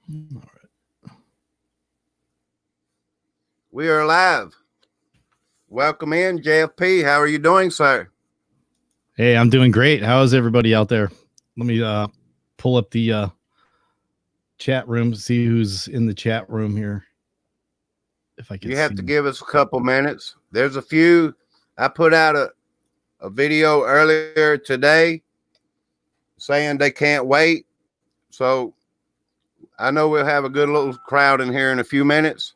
All right. We are live. Welcome in, JFP. How are you doing, sir? Hey, I'm doing great. How is everybody out there? Let me pull up the chat room to see who's in the chat room here. If I could You have see. to give us a couple minutes. There's a few. I put out a video earlier today saying they can't wait. So I know we'll have a good little crowd in here in a few minutes.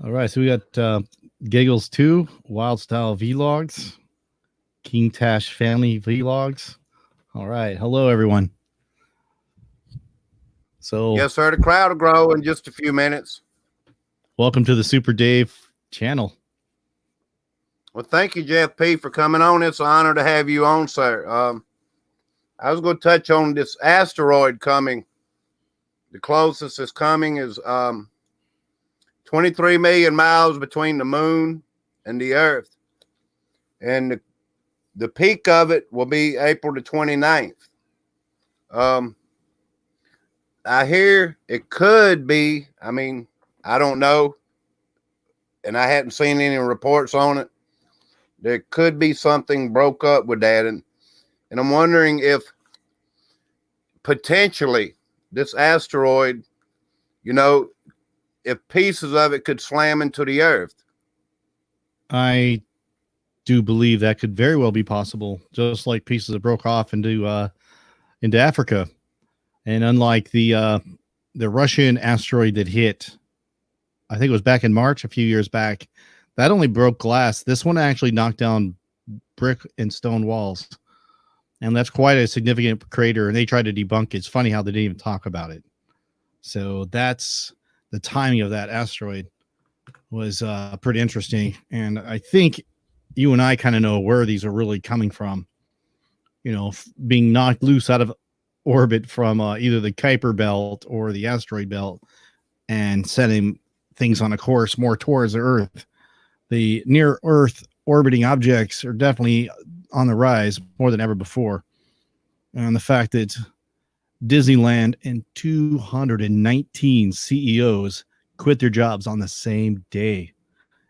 All right, so we got Giggles 2, Wild Style Vlogs, King Tash Family Vlogs. All right, hello everyone. So Yes, sir. The crowd will grow in just a few minutes. welcome to the Super Dave channel. Well, thank you, JFP, for coming on. It's an honor to have you on, sir. I was going to touch on this asteroid coming. The closest is coming is 23 million miles between the moon and the earth. And the peak of it will be April the 29th. I hear it could be, I don't know, and I hadn't seen any reports on it. There could be something broke up with that. And I'm wondering if potentially this asteroid, if pieces of it could slam into the earth. I do believe that could very well be possible, just like pieces that broke off into Africa. And unlike the Russian asteroid that hit, I think it was back in March, a few years back, that only broke glass. This one actually knocked down brick and stone walls. And that's quite a significant crater. And they tried to debunk it. It's funny how they didn't even talk about it. So that's the timing of that asteroid was pretty interesting. And I think you and I kind of know where these are really coming from. You know, being knocked loose out of orbit from either the Kuiper belt or the asteroid belt and setting things on a course more towards the Earth. The near Earth orbiting objects are definitely on the rise more than ever before. And the fact that Disneyland and 219 CEOs quit their jobs on the same day,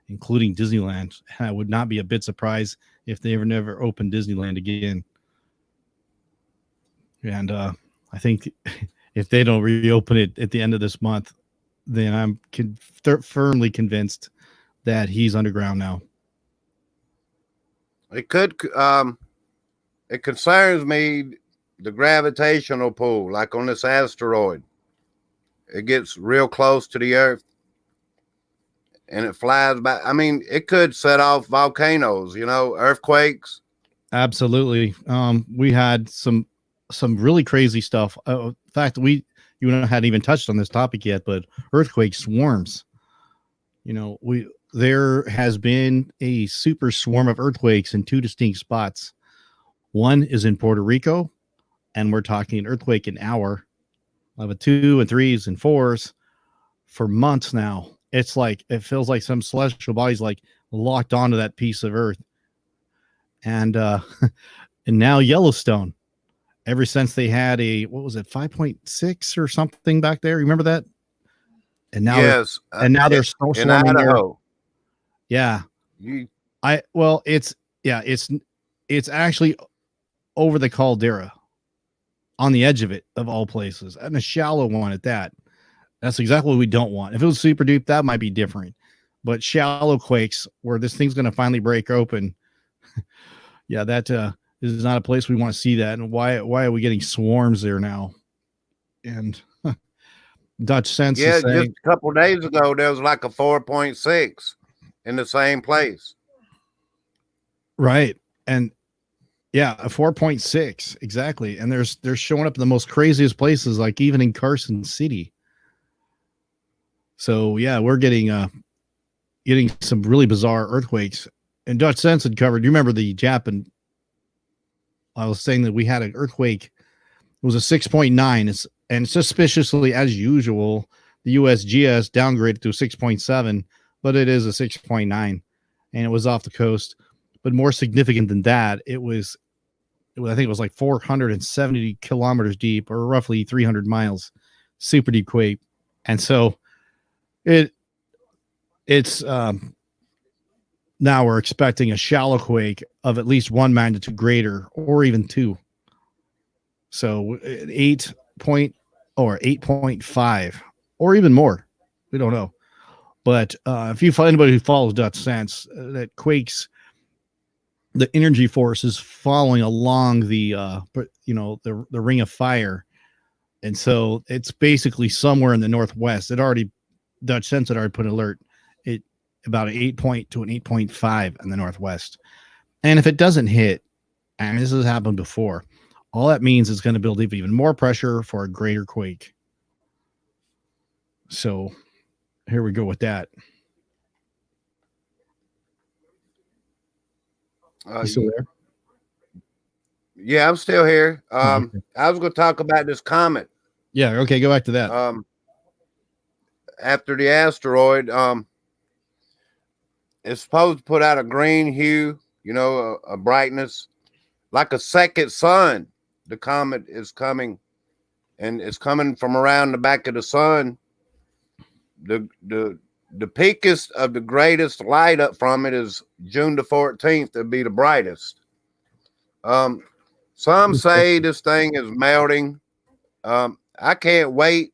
including Disneyland. I would not be a bit surprised if they never opened Disneyland again. And I think if they don't reopen it at the end of this month, then I'm firmly convinced that he's underground now. It could. It concerns me, the gravitational pull, like on this asteroid. It gets real close to the Earth, and it flies back. I mean, it could set off volcanoes, earthquakes. Absolutely. We had some really crazy stuff. In fact, you and I hadn't even touched on this topic yet, but earthquake swarms. There has been a super swarm of earthquakes in two distinct spots. One is in Puerto Rico, and we're talking an earthquake an hour of a 2 and 3s and 4s for months now. It's like, it feels like some celestial body's like locked onto that piece of earth. And and now Yellowstone, ever since they had a, what was it, 5.6 or something back there, remember that? And now yes, they're still in Idaho. Yeah. It's actually over the caldera, on the edge of it, of all places, and a shallow one at that. That's exactly what we don't want. If it was super deep, that might be different. But shallow quakes where this thing's going to finally break open, yeah, that is not a place we want to see that. And why are we getting swarms there now? And Dutch Sense is saying, just a couple of days ago, there was like a 4.6 in the same place. Right. And yeah, a 4.6, exactly. And they're showing up in the most craziest places, like even in Carson City. So yeah, we're getting some really bizarre earthquakes. And Dutch Sense had covered. You remember the Japan? I was saying that we had an earthquake. It was a 6.9. And suspiciously, as usual, the USGS downgraded to a 6.7, but it is a 6.9, and it was off the coast. But more significant than that, it was I think it was like 470 kilometers deep, or roughly 300 miles, super deep quake. And so it's now we're expecting a shallow quake of at least 1 magnitude greater, or even 2. So 8 point or 8.5 or even more. We don't know. But if you find anybody who follows Dutch Sense, that quakes, the energy force is following along the the ring of fire. And so it's basically somewhere in the northwest. Dutch Sense had already put an alert. It about an 8 point to an 8.5 in the northwest. And if it doesn't hit, and this has happened before, all that means is going to build even more pressure for a greater quake. So here we go with that. You still there? Yeah, I'm still here. I was going to talk about this comet. Yeah. Okay. Go back to that. After the asteroid, it's supposed to put out a green hue, a brightness, like a second sun. The comet is coming, and it's coming from around the back of the sun. The peakest of the greatest light up from it is June the 14th. It'll be the brightest. Some say this thing is melting. I can't wait.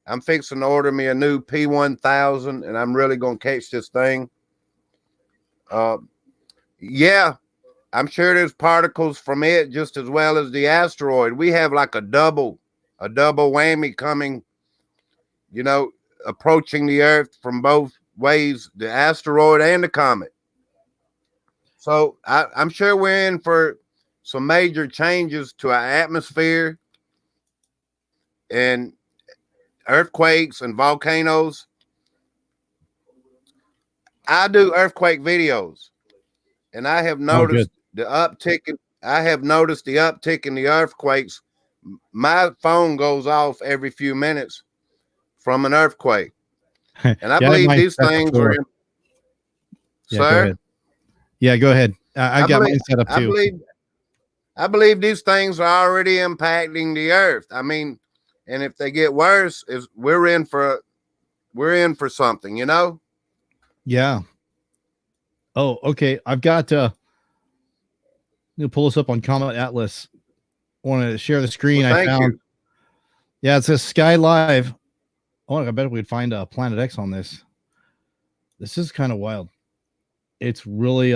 I'm fixing to order me a new P1000, and I'm really going to catch this thing. Yeah, I'm sure there's particles from it just as well as the asteroid. We have like a double whammy coming, approaching the Earth from both ways, the asteroid and the comet. So I'm sure we're in for some major changes to our atmosphere and earthquakes and volcanoes. I do earthquake videos, and I have noticed the uptick. I have noticed the uptick in the earthquakes. My phone goes off every few minutes from an earthquake, and I believe these things are. Yeah, sir? Go ahead. Yeah, go ahead. I got mine set up too. I believe these things are already impacting the Earth. I mean, and if they get worse, we're in for something, Yeah. Oh, okay. I've got pull this up on Comet Atlas. I want to share the screen. Well, I found. Yeah, it says Sky Live. Oh, I bet we'd find Planet X on this. This is kind of wild. It's really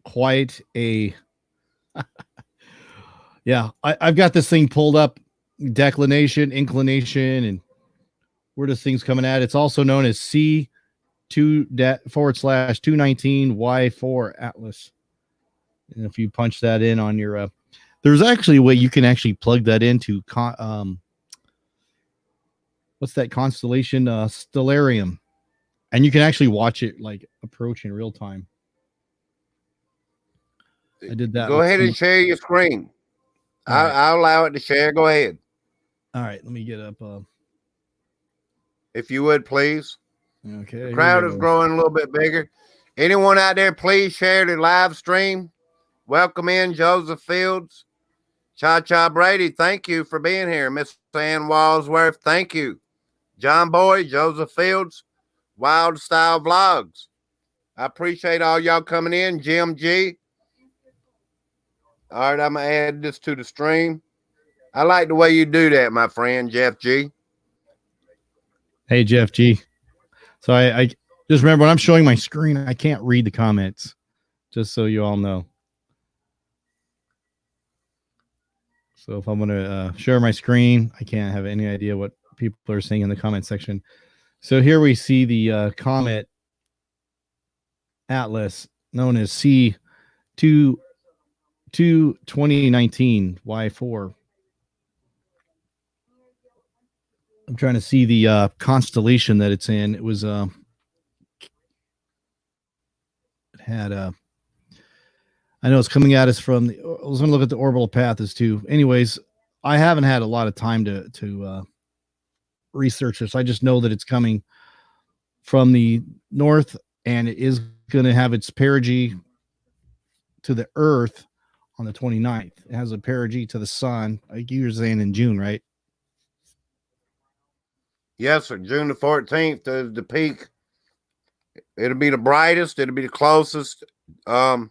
quite a yeah. I've got this thing pulled up, declination, inclination, and where this thing's coming at. It's also known as C2/219Y4 Atlas. And if you punch that in on your there's actually a way you can actually plug that into what's that constellation? Stellarium. And you can actually watch it like approach in real time. I did that. Go ahead and share your screen. I'll allow it to share. Go ahead. All right, let me get up. If you would, please. Okay. The crowd is growing a little bit bigger. Anyone out there, please share the live stream. Welcome in Joseph Fields. Cha Brady, thank you for being here. Miss Ann Walsworth, thank you. John Boy, Joseph Fields, Wild Style Vlogs. I appreciate all y'all coming in. Jim G. All right, I'm going to add this to the stream. I like the way you do that, my friend, Jeff G. Hey, Jeff G. So I just remember when I'm showing my screen, I can't read the comments, just so you all know. So if I'm going to share my screen, I can't have any idea what people are saying in the comment section. So here we see the Comet Atlas, known as C2/2019Y4. I'm trying to see the constellation that it's in. It was it had I know it's coming at us from I was going to look at the orbital path as too. Anyways, I haven't had a lot of time to research this. I just know that it's coming from the north, and it is going to have its perigee to the Earth on the 29th. It has a perigee to the sun, like you were saying in June, right? Yes, sir. June the 14th is the peak. It'll be the brightest. It'll be the closest, where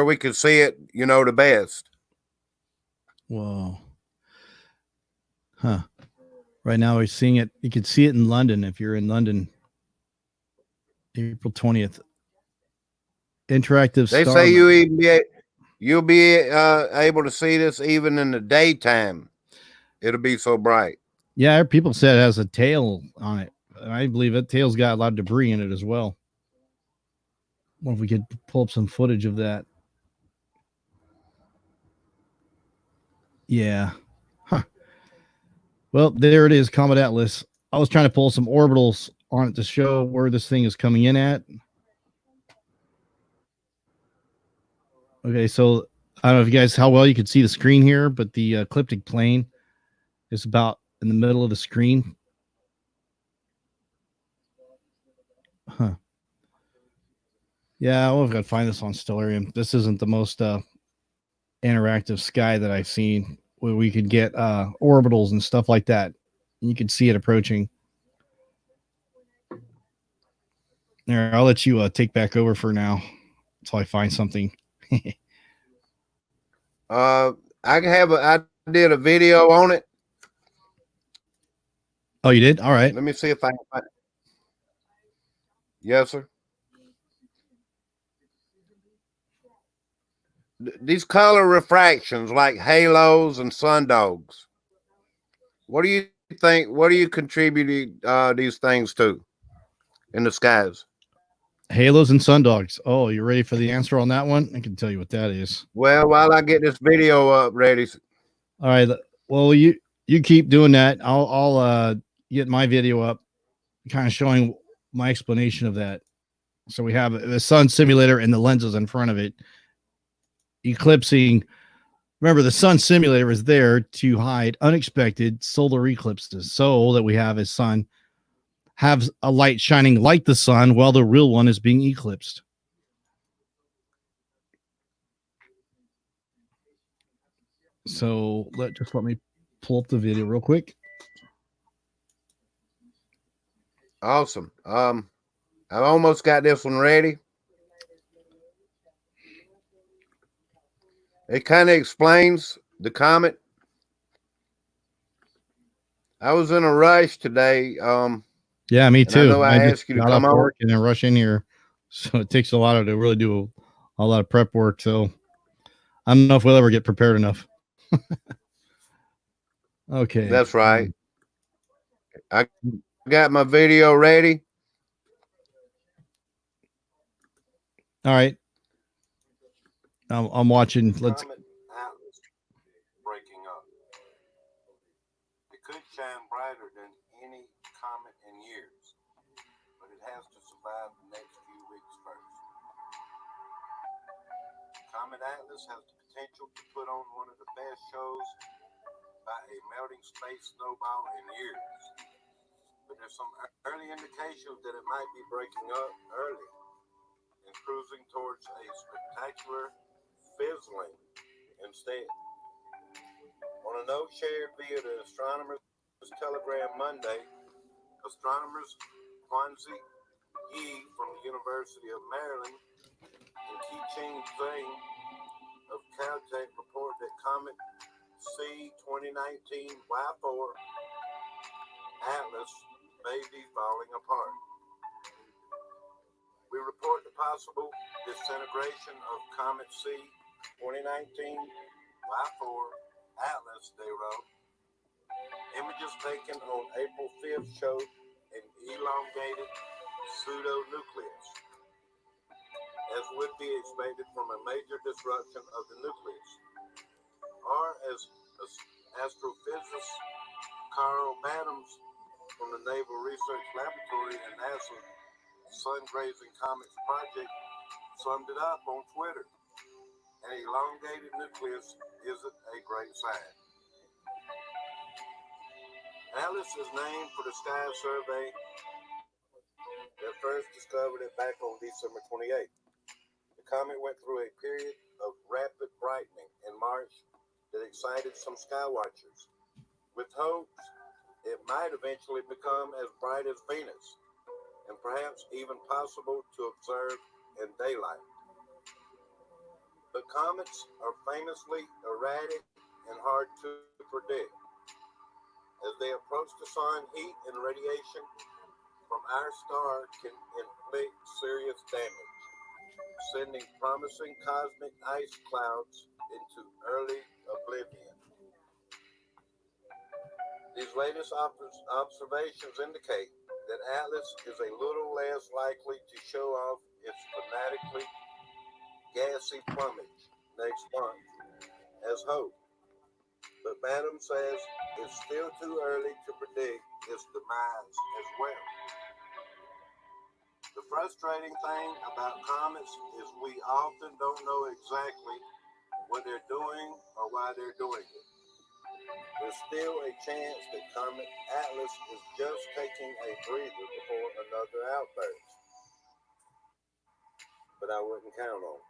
we can see it, the best. Whoa. Huh. Right now we're seeing it. You can see it in London if you're in London. April 20th. Interactive They star. say you'll be able to see this even in the daytime. It'll be so bright. Yeah, people said it has a tail on it. I believe it. Tail's got a lot of debris in it as well. What if we could pull up some footage of that? Yeah. Huh. Well, there it is, Comet Atlas. I was trying to pull some orbitals on it to show where this thing is coming in at. Okay, so I don't know if you guys how well you can see the screen here, but the ecliptic plane is about in the middle of the screen. Huh. Yeah, I've got to find this on Stellarium. This isn't the most interactive sky that I've seen where we could get orbitals and stuff like that. You can see it approaching. There, I'll let you take back over for now until I find something. I did a video on it. Oh, you did? All right. Let me see if I can find it. Yes, sir. These color refractions like halos and sundogs. What do you think? What do you contribute these things to in the skies? Halos and sundogs. Oh, you ready for the answer on that one? I can tell you what that is. Well, while I get this video up ready. All right. Well, you keep doing that. I'll get my video up, kind of showing my explanation of that. So we have the sun simulator and the lenses in front of it, eclipsing. Remember, the sun simulator is there to hide unexpected solar eclipses, so that we have a sun have a light shining like the sun while the real one is being eclipsed. So let me pull up the video real quick. Awesome. I almost got this one ready. It kind of explains the comet. I was in a rush today. Yeah, me too. I know I asked you to come on work and then rush in here, so it takes a lot to really do a lot of prep work. So I don't know if we'll ever get prepared enough. Okay, that's right. I got my video ready. All right. I'm watching. Let's. Atlas breaking up. It could shine brighter than any comet in years, but it has to survive the next few weeks first. Comet Atlas has the potential to put on one of the best shows by a melting space snowball in years. But there's some early indications that it might be breaking up early and cruising towards a spectacular fizzling instead. On a note shared via the Astronomers Telegram Monday, astronomers Kwanzi Yi from the University of Maryland and Qi-Ching Zhang of Caltech report that Comet C 2019 Y4 Atlas may be falling apart. We report the possible disintegration of Comet C 2019 Y4 Atlas, they wrote. Images taken on April 5th showed an elongated pseudo-nucleus, as would be expected from a major disruption of the nucleus. Or as astrophysicist Carl Bannums from the Naval Research Laboratory and NASA Sun-Grazing Comets Project summed it up on Twitter. An elongated nucleus isn't a great sign. Atlas is named for the Sky Survey that first discovered it back on December 28th. The comet went through a period of rapid brightening in March that excited some skywatchers, with hopes it might eventually become as bright as Venus, and perhaps even possible to observe in daylight. But comets are famously erratic and hard to predict. As they approach the sun, heat and radiation from our star can inflict serious damage, sending promising cosmic ice clouds into early oblivion. These latest observations indicate that Atlas is a little less likely to show off its fanatically gassy plumage next month as hoped. But Madam says it's still too early to predict its demise as well. The frustrating thing about comets is we often don't know exactly what they're doing or why they're doing it. There's still a chance that Comet Atlas is just taking a breather before another outburst, but I wouldn't count on it.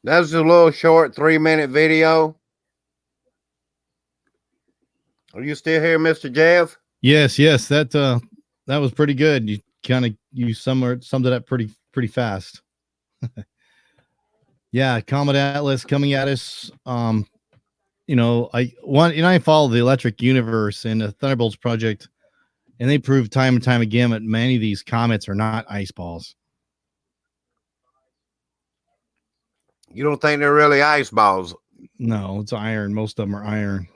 That's a little short 3-minute video. Are you still here, Mr. Jeff? Yes, that was pretty good. You summed it up pretty fast. Yeah, Comet Atlas coming at us. I follow the Electric Universe and the Thunderbolts project, and they prove time and time again that many of these comets are not ice balls. You don't think they're really ice balls? No, it's iron. Most of them are iron.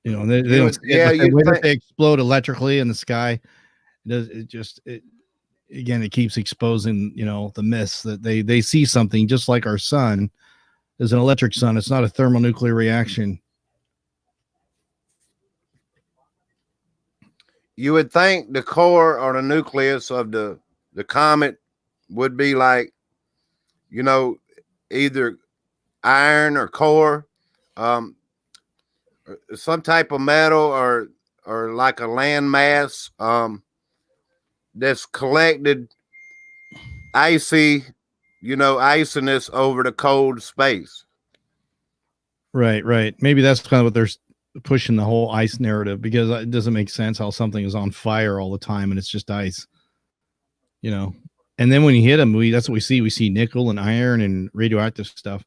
They don't. They explode electrically in the sky. It keeps exposing the myths that they see something just like our sun is an electric sun. It's not a thermonuclear reaction. You would think the core or the nucleus of the comet would be like, either iron or core, some type of metal or like a land mass that's collected iciness over the cold space. Right. Maybe that's kind of what they're pushing, the whole ice narrative, because it doesn't make sense how something is on fire all the time and it's just ice. And then when you hit them, that's what we see. We see nickel and iron and radioactive stuff.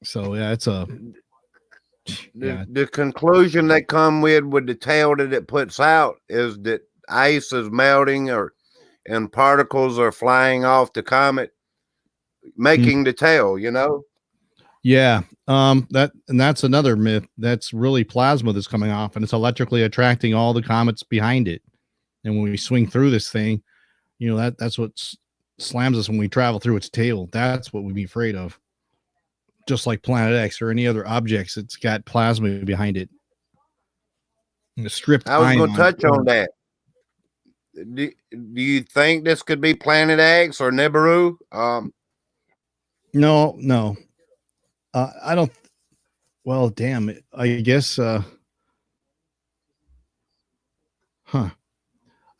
So yeah, it's the conclusion they come with the tail that it puts out is that ice is melting and particles are flying off the comet, making the tail, Yeah. That's another myth. That's really plasma that's coming off, and it's electrically attracting all the comets behind it. And when we swing through this thing, that's what slams us when we travel through its tail. That's what we'd be afraid of. Just like Planet X or any other objects, it's got plasma behind it. And the stripped. I was going to touch on that. Do you think this could be Planet X or Nibiru? No. I don't. Well, damn it. I guess. That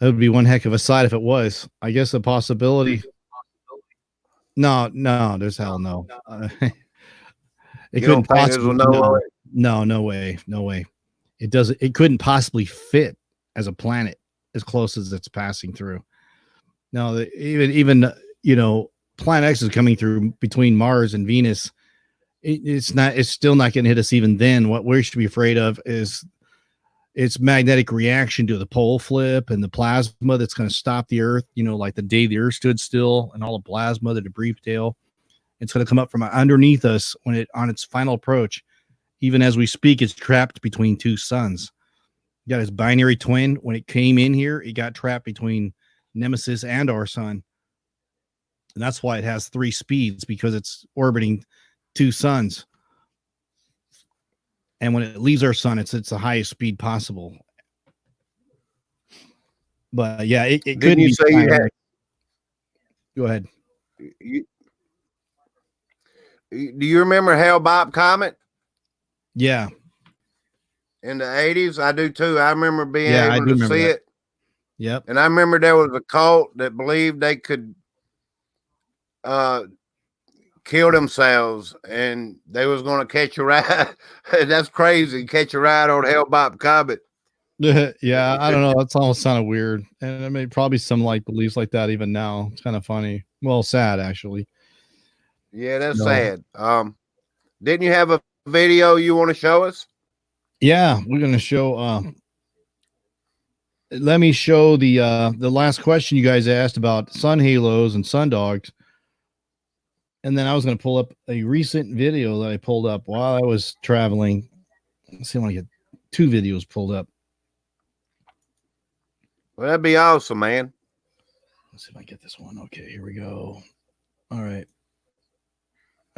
would be one heck of a sight if it was. I guess a possibility. No. There's hell no. It couldn't possibly. No way. It doesn't. It couldn't possibly fit as a planet as close as it's passing through. No, even Planet X is coming through between Mars and Venus. It's still not going to hit us even then. What we should be afraid of is its magnetic reaction to the pole flip and the plasma that's going to stop the Earth, like the day the Earth stood still, and all the plasma, the debris tail. It's going to come up from underneath us on its final approach. Even as we speak, it's trapped between two suns. You got its binary twin. When it came in here, it got trapped between Nemesis and our sun. And that's why it has 3 speeds, because it's orbiting 2 suns. And when it leaves our sun, it's the highest speed possible. But yeah, it couldn't be. Go ahead. Do you remember Hale-Bopp Comet? Yeah. In the 80s? I do too. I remember being able to see it. Yep. And I remember there was a cult that believed they could kill themselves and they was going to catch a ride. That's crazy. Catch a ride on Hellbop Comet. Yeah, I don't know. That's almost sounded weird. And I mean, probably some like beliefs like that even now. It's kind of funny. Well, sad actually. Yeah, that's No. sad. Didn't you have a video you want to show us? Yeah, we're gonna show let me show the last question you guys asked about sun halos and sun dogs. And then I was going to pull up a recent video that I pulled up while I was traveling. Let's see if I get 2 videos pulled up. Well, that'd be awesome, man. Let's see if I get this one. Okay, here we go. All right.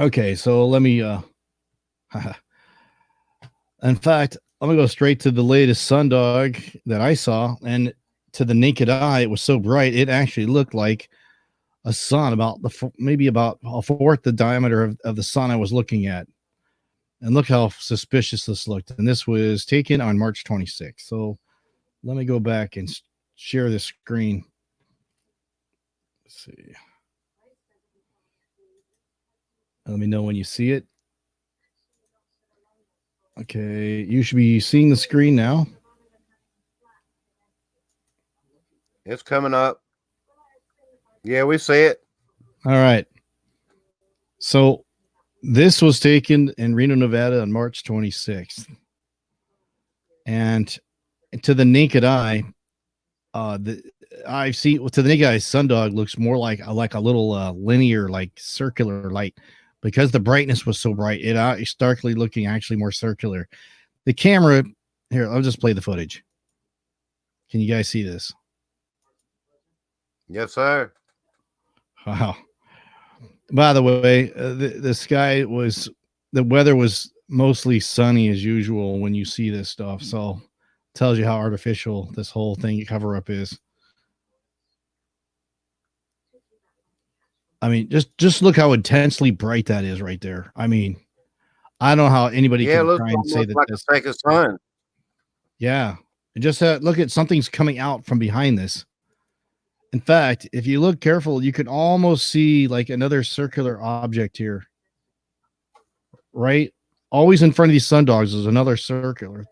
Okay, so let me in fact, I'm gonna go straight to the latest sundog that I saw, and to the naked eye, it was so bright it actually looked like a sun, about maybe about a fourth the diameter of the sun I was looking at. And look how suspicious this looked. And this was taken on March 26th. So let me go back and share the screen. Let's see. Let me know when you see it. Okay, you should be seeing the screen now. It's coming up. Yeah, we see it. All right. So this was taken in Reno, Nevada on March 26th. And to the naked eye, to the naked eye, sundog looks more like a little linear, like circular light, because the brightness was so bright. It's starkly looking actually more circular. The camera here, I'll just play the footage. Can you guys see this? Yes, sir. Wow. By the way, the weather was mostly sunny as usual when you see this stuff. So it tells you how artificial this whole thing cover up is. I mean, just look how intensely bright that is right there. I mean, I don't know how anybody can try and say that like a second sun. Yeah. And just look at something's coming out from behind this. In fact, if you look careful, you can almost see like another circular object here. Right? Always in front of these sundogs is another circular.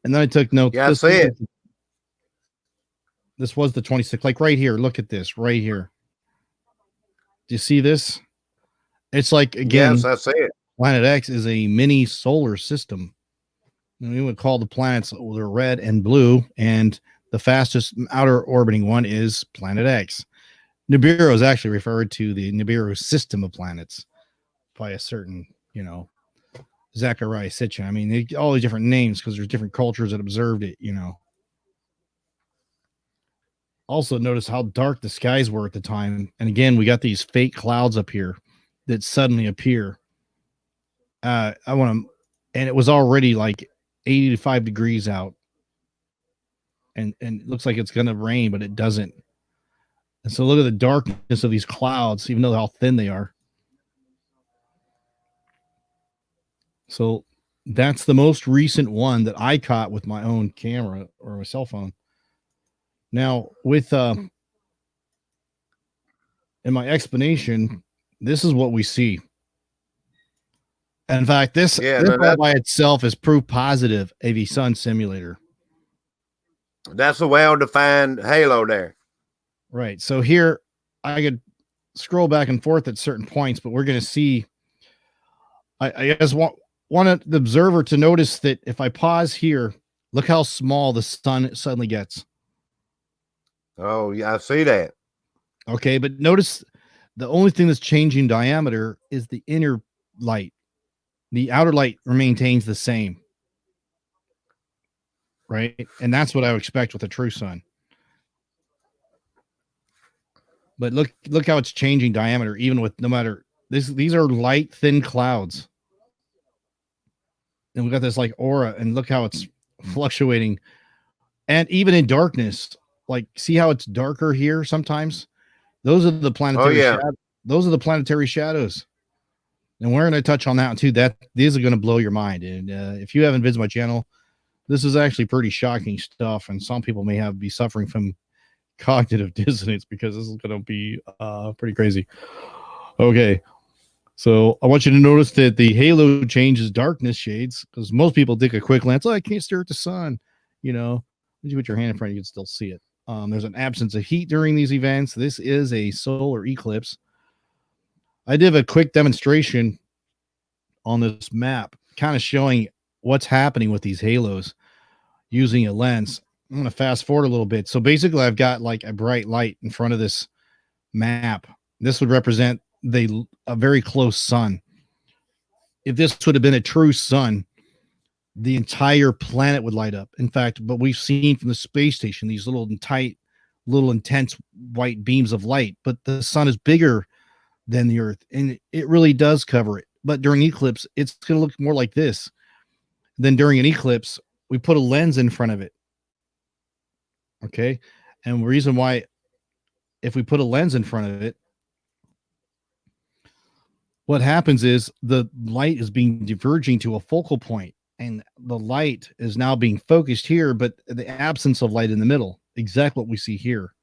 And then I took note. Yeah, I see it. This was the 26th. Like right here. Look at this right here. Do you see this? It's like, again, yes, I see it. Planet X is a mini solar system. And we would call the planets they're red and blue, and the fastest outer orbiting one is Planet X. Nibiru is actually referred to the Nibiru system of planets by a certain, Zachariah Sitchin. I mean, all the different names because there's different cultures that observed it, Also, notice how dark the skies were at the time. And again, we got these fake clouds up here that suddenly appear. And it was already like 85 degrees out. And it looks like it's going to rain, but it doesn't. And so look at the darkness of these clouds, even though how thin they are. So that's the most recent one that I caught with my own camera or my cell phone. Now, with in my explanation, this is what we see. In fact, this by itself is proof positive of a sun simulator. That's a well-defined halo there. Right. So here I could scroll back and forth at certain points, but we're going to see. I just want the observer to notice that if I pause here, look how small the sun suddenly gets. Oh, yeah, I see that. Okay, but notice the only thing that's changing diameter is the inner light. The outer light maintains the same. Right? And that's what I would expect with a true sun. But look how it's changing diameter, even with no matter this. These are light, thin clouds. And we got this like aura, and look how it's fluctuating. And even in darkness, like see how it's darker here sometimes? Those are the planetary those are the planetary shadows. And we're going to touch on that too. These are going to blow your mind. And if you haven't visited my channel, this is actually pretty shocking stuff. And some people may be suffering from cognitive dissonance because this is going to be pretty crazy. Okay. So I want you to notice that the halo changes darkness shades because most people take a quick glance. Oh, I can't stare at the sun. You know, when you put your hand in front, you can still see it. There's an absence of heat during these events. This is a solar eclipse. I did a quick demonstration on this map, kind of showing what's happening with these halos using a lens. I'm going to fast forward a little bit. So basically, I've got like a bright light in front of this map. This would represent a very close sun. If this would have been a true sun, the entire planet would light up. In fact, but we've seen from the space station these little tight, little intense white beams of light. But the sun is bigger than the Earth, and it really does cover it. But during eclipse, it's going to look more like this. Then during an eclipse, we put a lens in front of it. Okay. And the reason why, if we put a lens in front of it, what happens is the light is being diverging to a focal point, and the light is now being focused here, but the absence of light in the middle. Exactly what we see here.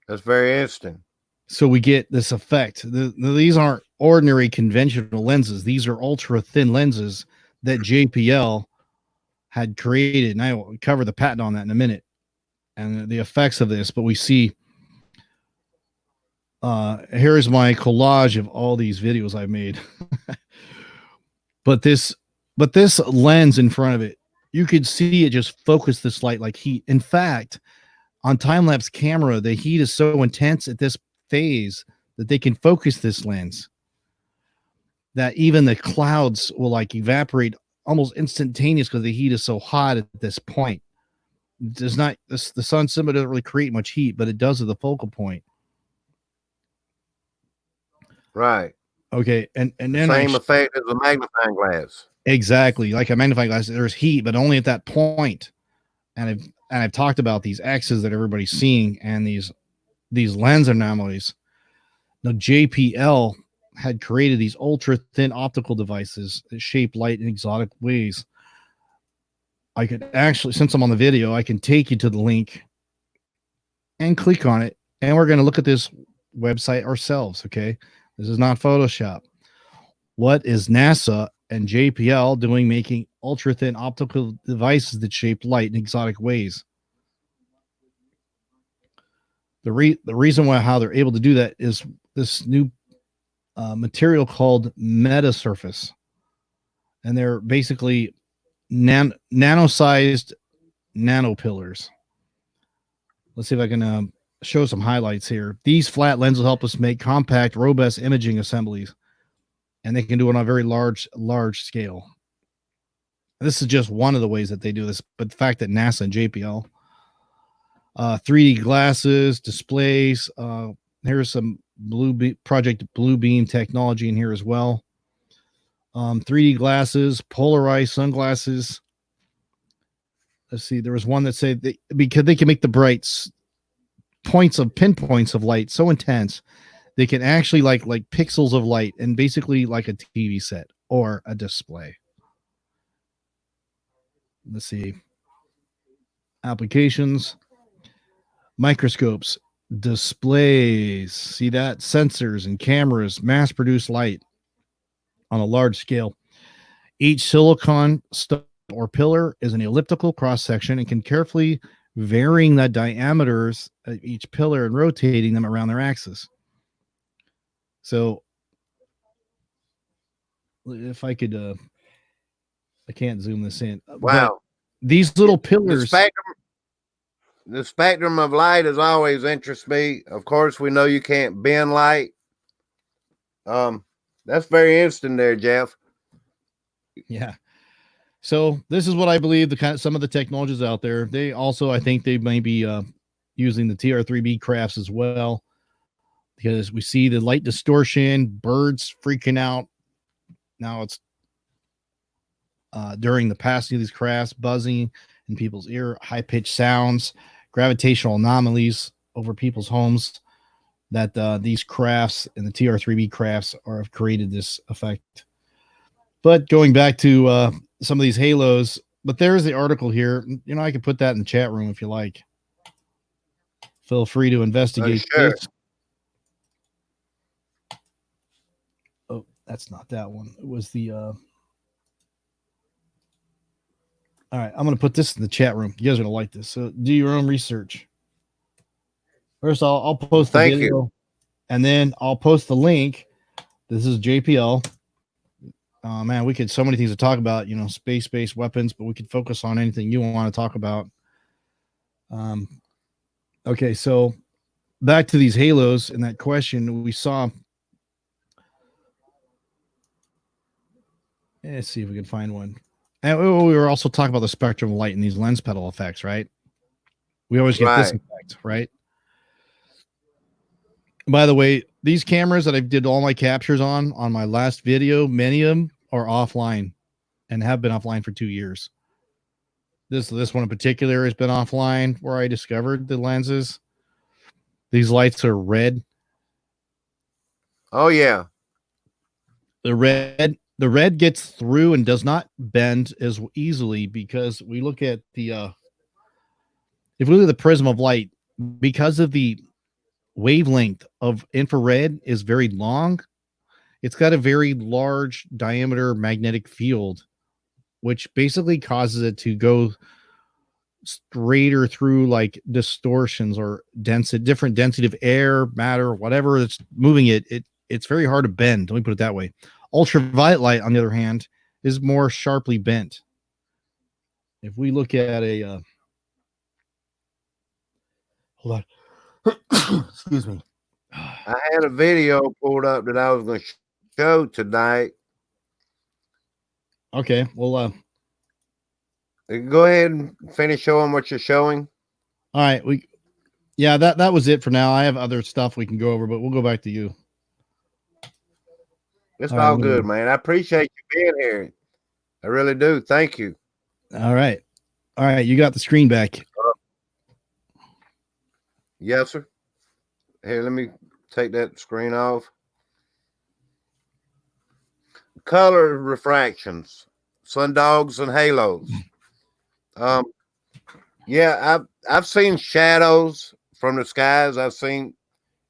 That's very interesting. So we get this effect. These aren't ordinary conventional lenses. These are ultra thin lenses that JPL had created. And I will cover the patent on that in a minute and the effects of this. But we see, here's my collage of all these videos I've made. but this lens in front of it, you could see it just focus this light like heat. In fact, on time-lapse camera, the heat is so intense at this phase that they can focus this lens that even the clouds will like evaporate almost instantaneous because the heat is so hot at this point. Does not the sun symbol doesn't really create much heat, but it does at the focal point. Right. Okay, and then same effect as a magnifying glass. Exactly, like a magnifying glass. There's heat, but only at that point. And I've talked about these X's that everybody's seeing and these lens anomalies. Now, JPL had created these ultra thin optical devices that shape light in exotic ways. I could actually, since I'm on the video, I can take you to the link and click on it. And we're going to look at this website ourselves. Okay. This is not Photoshop. What is NASA and JPL doing making ultra thin optical devices that shape light in exotic ways? The reason why how they're able to do that is this new material called metasurface, and they're basically nano-sized nanopillars. Let's see if I can show some highlights here. These flat lenses help us make compact, robust imaging assemblies, and they can do it on a very large scale. This is just one of the ways that they do this, but the fact that NASA and JPL 3D glasses, displays. Here's some Project Bluebeam technology in here as well. 3D glasses, polarized sunglasses. Let's see. There was one that said because they can make the bright pinpoints of light so intense, they can actually like pixels of light and basically like a TV set or a display. Let's see. Applications. Microscopes, displays, see that? Sensors and cameras, mass-produced light on a large scale. Each silicon stud or pillar is an elliptical cross-section and can carefully varying the diameters of each pillar and rotating them around their axis. So if I could, I can't zoom this in. Wow. These little pillars. The spectrum of light has always interested me. Of course, we know you can't bend light. That's very interesting there, Jeff. Yeah. So this is what I believe some of the technologies out there. They also, I think they may be using the TR3B crafts as well, because we see the light distortion, birds freaking out. Now it's during the passing of these crafts, buzzing in people's ear, high-pitched sounds, gravitational anomalies over people's homes, that these crafts and the TR3B crafts have created this effect. But going back to some of these halos, but there's the article here. You know, I can put that in the chat room if you like. Feel free to investigate sure. this. Oh, that's not that one. It was the all right, I'm gonna put this in the chat room. You guys are gonna like this. So do your own research. First, I'll post the Thank video, you. and then I'll post the link. This is JPL. Man, we could so many things to talk about. You know, space-based weapons, but we could focus on anything you want to talk about. Okay, so back to these halos and that question we saw. Let's see if we can find one. And we were also talking about the spectrum of light and these lens petal effects, right? We always get this Right. effect, right? By the way, these cameras that I did all my captures on my last video, many of them are offline and have been offline for 2 years. This one in particular has been offline where I discovered the lenses. These lights are red. Oh yeah. The red gets through and does not bend as easily because we look at the if we look at the prism of light, because of the wavelength of infrared is very long, it's got a very large diameter magnetic field, which basically causes it to go straighter through like distortions or different density of air, matter, whatever that's moving it's very hard to bend. Let me put it that way. Ultraviolet light, on the other hand, is more sharply bent. If we look at a hold on. Excuse me. I had a video pulled up that I was going to show tonight. Okay, well, Go ahead and finish showing what you're showing. all right, that was it for now. I have other stuff we can go over, but we'll go back to you. It's All all right, good, man. I appreciate you being here. I really do. Thank you. All right, you got the screen back. Yes, sir. Here, let me take that screen off. Color refractions, sundogs and halos. Yeah, I've seen shadows from the skies. I've seen,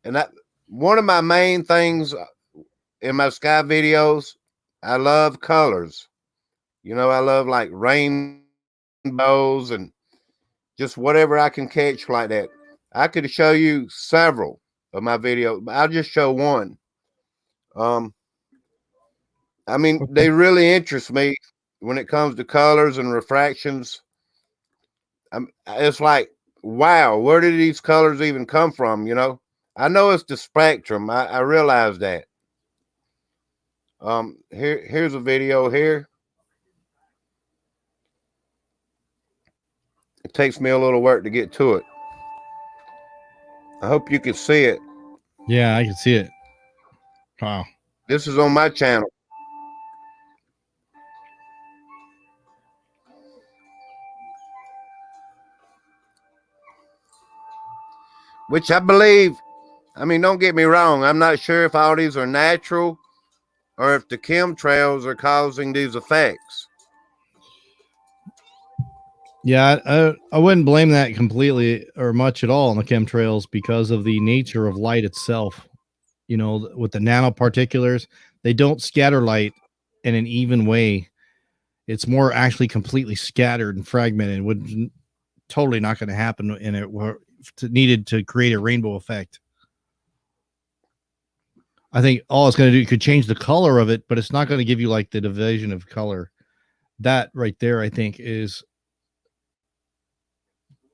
and that one of my main things in my sky videos, I love colors. You know, I love like rainbows and just whatever I can catch like that. I could show you several of my videos, but I'll just show one. I mean, Okay. they really interest me when it comes to colors and refractions. It's like, wow, where did these colors even come from? You know, I know it's the spectrum. I realize that. Here's a video here. It takes me a little work to get to it. I hope you can see it. Yeah, I can see it. Wow. This is on my channel. Which I believe, I mean, don't get me wrong. I'm not sure if all these are natural or if the chemtrails are causing these effects. Yeah, I wouldn't blame that completely or much at all on the chemtrails because of the nature of light itself. You know, with the nanoparticulars, they don't scatter light in an even way. It's more actually completely scattered and fragmented. Would totally not going to happen in it needed to create a rainbow effect. I think all it's going to do, you could change the color of it, but it's not going to give you like the division of color. That right there, I think, is,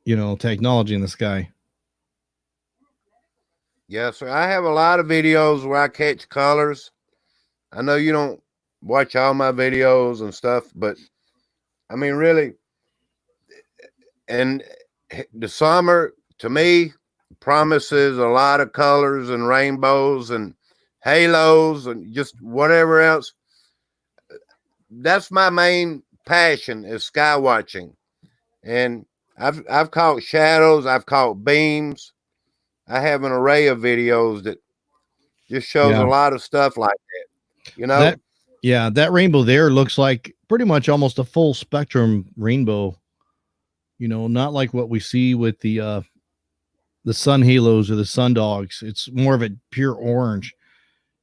you know, technology in the sky. Yes, sir. I have a lot of videos where I catch colors. I know you don't watch all my videos and stuff, but I mean, really, and the summer to me promises a lot of colors and rainbows and halos and just whatever else. That's my main passion is sky watching. And I've caught shadows, I've caught beams. I have an array of videos that just shows a lot of stuff like that. You know? That rainbow there looks like pretty much almost a full spectrum rainbow. You know, not like what we see with the the sun halos or the sun dogs. It's more of a pure orange.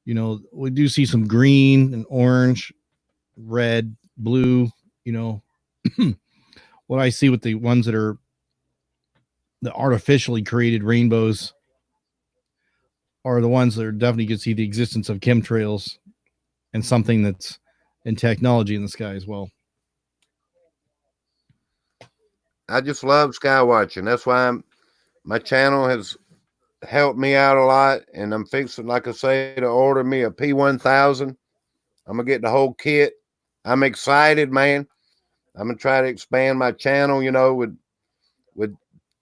You know, we do see some green and orange, red, blue. You know, what I see with the ones that are the artificially created rainbows are the ones that are definitely can see the existence of chemtrails and something that's in technology in the sky as well. I just love sky watching. That's why my channel has helped me out a lot, and I'm fixing, like I say, to order me a P1000. I'm gonna get the whole kit. I'm excited, man. I'm gonna try to expand my channel, you know, with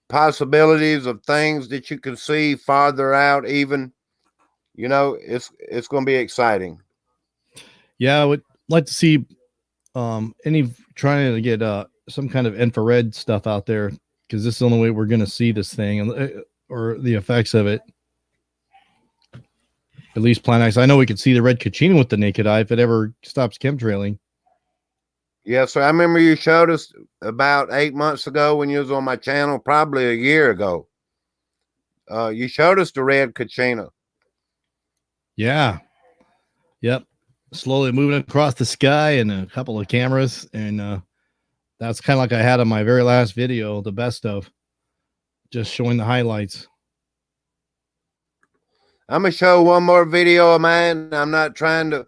possibilities of things that you can see farther out. Even, you know, it's gonna be exciting. Yeah, I would like to see any trying to get some kind of infrared stuff out there, because this is the only way we're going to see this thing or the effects of it. At least Planet X. I know we could see the red Kachina with the naked eye if it ever stops chemtrailing. Yeah, so I remember you showed us about 8 months ago when you was on my channel, probably a year ago. You showed us the red Kachina. Yeah. Yep. Slowly moving across the sky and a couple of cameras. And that's kind of like I had on my very last video, the best of, just showing the highlights. I'm going to show one more video of mine. I'm not trying to,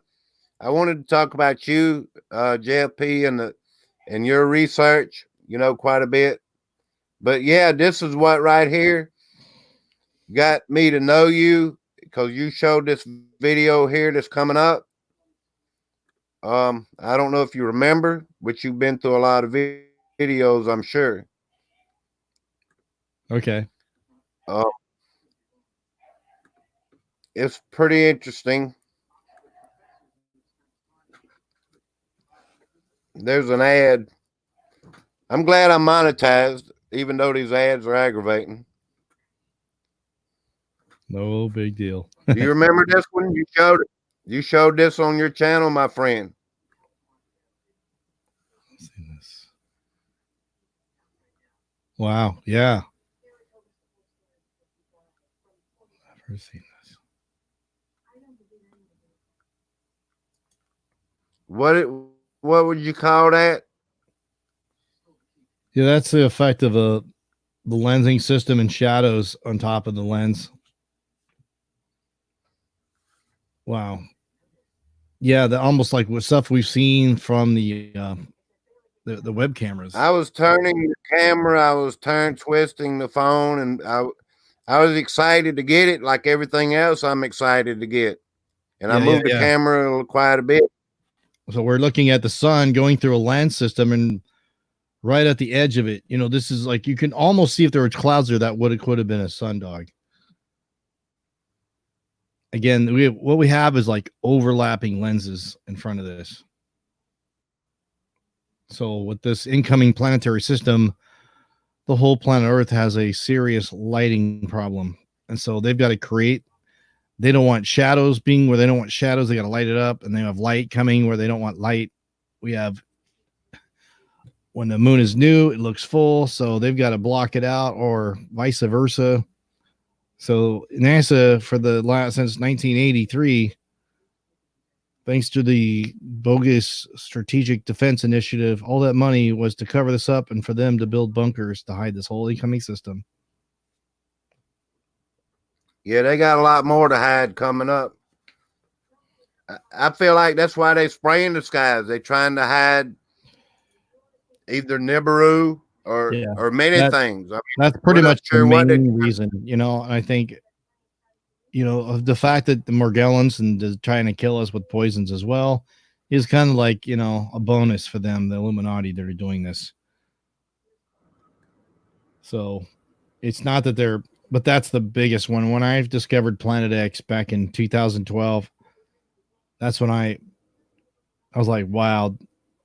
I wanted to talk about you, JFP, and your research, you know, quite a bit. But yeah, this is what right here got me to know you, because you showed this video here that's coming up. I don't know if you remember, but you've been through a lot of videos, I'm sure. Okay. It's pretty interesting. There's an ad. I'm glad I'm monetized, even though these ads are aggravating. No big deal. Do you remember this one? You showed this on your channel, my friend. Let's see this. Wow. Yeah. I've never seen this. What would you call that? Yeah, that's the effect of the lensing system and shadows on top of the lens. Wow. Yeah, the almost like what stuff we've seen from the web cameras. I was turning the camera, I was twisting the phone, and I was excited to get it. Like everything else, I'm excited to get. And I moved the camera quite a bit. So we're looking at the sun going through a lens system, and right at the edge of it, you know, this is like you can almost see if there were clouds there that could have been a sun dog. Again, what we have is like overlapping lenses in front of this. So with this incoming planetary system, the whole planet Earth has a serious lighting problem. And so they've got to create, they don't want shadows being where they don't want shadows. They got to light it up, and they have light coming where they don't want light. We have, when the moon is new, it looks full. So they've got to block it out, or vice versa. So NASA, for the last, since 1983, thanks to the bogus Strategic Defense Initiative, all that money was to cover this up and for them to build bunkers to hide this whole incoming system. Yeah, they got a lot more to hide coming up. I feel like that's why they spraying the skies. They trying to hide either Nibiru or many things. I mean, that's pretty much the main reason, you know. And I think, you know, of the fact that the Morgellons and trying to kill us with poisons as well is kind of like, you know, a bonus for them, the Illuminati, that are doing this. So it's not that they're, but that's the biggest one. When I discovered Planet X back in 2012, that's when I was like, wow.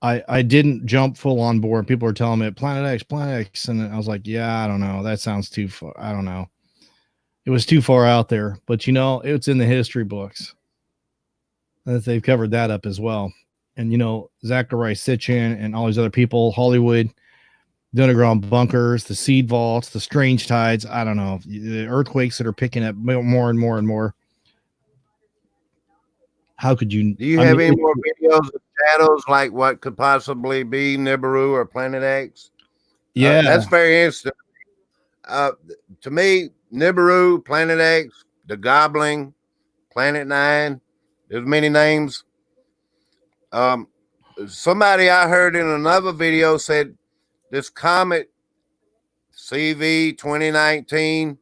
I didn't jump full on board. People were telling me Planet X. And I was like, yeah, I don't know. That sounds too far. I don't know. It was too far out there, but you know, it's in the history books. And they've covered that up as well. And, you know, Zachary Sitchin and all these other people, Hollywood, the underground bunkers, the seed vaults, the strange tides. I don't know, the earthquakes that are picking up more and more and more. How could you? Do you I have mean, any more videos of shadows like what could possibly be Nibiru or Planet X? yeah, That's very interesting. To me, Nibiru, Planet X, the Goblin, Planet Nine. There's many names. Somebody I heard in another video said this comet CV 2019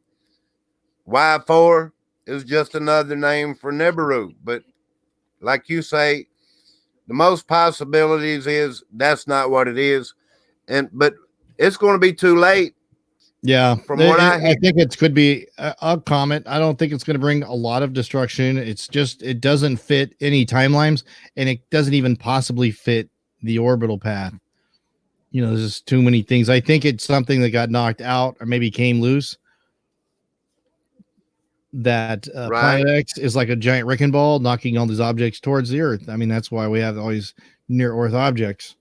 Y4 is just another name for Nibiru. But like you say, the most possibilities is that's not what it is. But it's going to be too late. yeah. From what I hear, I think it could be a comet. I don't think it's going to bring a lot of destruction. It's just it doesn't fit any timelines, and it doesn't even possibly fit the orbital path. You know, there's just too many things. I think it's something that got knocked out or maybe came loose. That right? Planet X is like a giant wrecking ball knocking all these objects towards the Earth. I mean, that's why we have all these near Earth objects.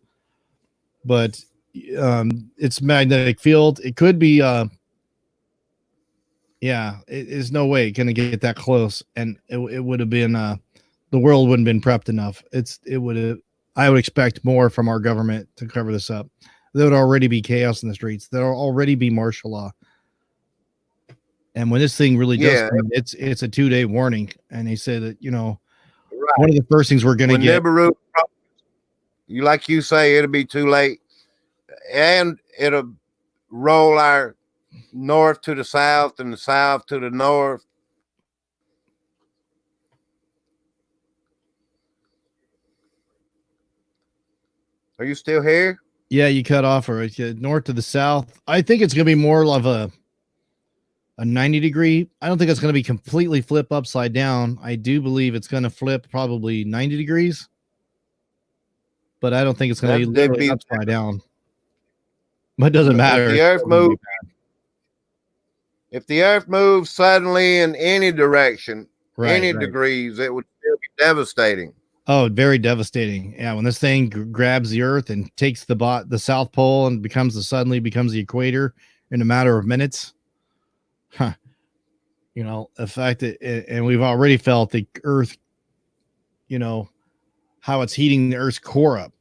But its magnetic field, it could be yeah, it is no way going to get that close, and it would have been the world wouldn't have been prepped enough. It would have. I would expect more from our government to cover this up. There would already be chaos in the streets. There will already be martial law. And when this thing really does, come, it's a 2-day warning, and they said that one of the first things we're going to get. Nibiru, you like you say, it'll be too late, and it'll roll our north to the south and the south to the north. Are you still here? Yeah, you cut off or north to the south. I think it's going to be more of a 90 degree. I don't think it's going to be completely flip upside down. I do believe it's going to flip probably 90 degrees, but I don't think it's going to be literally upside down. But it doesn't matter. If the Earth moves suddenly in any direction, any degrees, it would still be devastating. Oh, very devastating. Yeah, when this thing grabs the Earth and takes the South Pole and suddenly becomes the equator in a matter of minutes. Huh. You know, the fact that, and we've already felt the Earth, how it's heating the Earth's core up,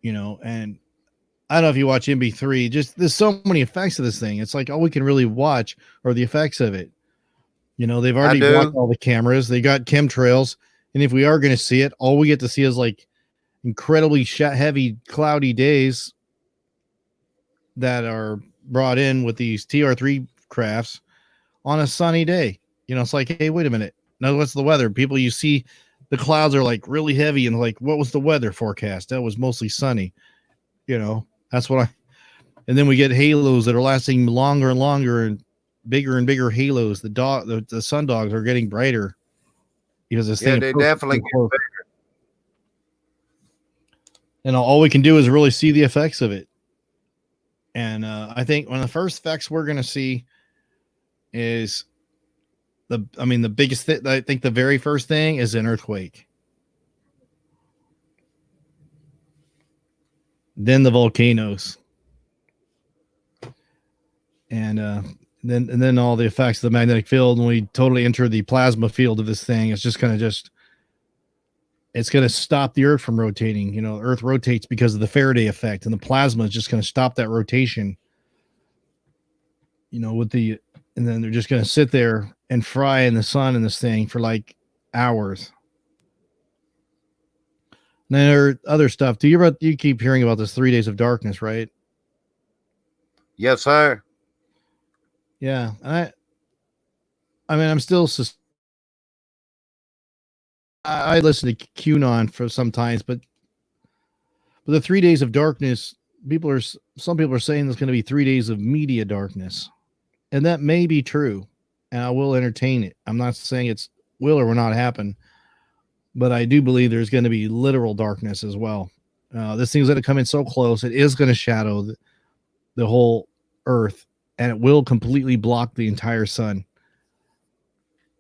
and I don't know if you watch MB3, just there's so many effects of this thing. It's like all we can really watch are the effects of it. They've already blocked all the cameras. They got chemtrails. And if we are going to see it, all we get to see is like incredibly heavy, cloudy days that are brought in with these TR3 crafts on a sunny day. It's like, hey, wait a minute. Now, what's the weather? People, you see the clouds are like really heavy and like, what was the weather forecast? That was mostly sunny. That's what and then we get halos that are lasting longer and longer and bigger halos. The sun dogs are getting brighter. Because this thing they definitely get bigger. And all we can do is really see the effects of it. And I think one of the first effects we're going to see is the biggest thing. I think the very first thing is an earthquake. Then the volcanoes. And then all the effects of the magnetic field, when we totally enter the plasma field of this thing, it's just going to it's going to stop the Earth from rotating. Earth rotates because of the Faraday effect, and the plasma is just going to stop that rotation. And then they're just going to sit there and fry in the sun in this thing for like hours. And then there are other stuff. You keep hearing about this 3 days of darkness, right? Yes, sir. Yeah, I'm still. I listen to QAnon for sometimes, but the 3 days of darkness, some people are saying there's going to be 3 days of media darkness, and that may be true, and I will entertain it. I'm not saying it's will or will not happen, but I do believe there's going to be literal darkness as well. This thing's going to come in so close, it is going to shadow the whole Earth. And it will completely block the entire sun.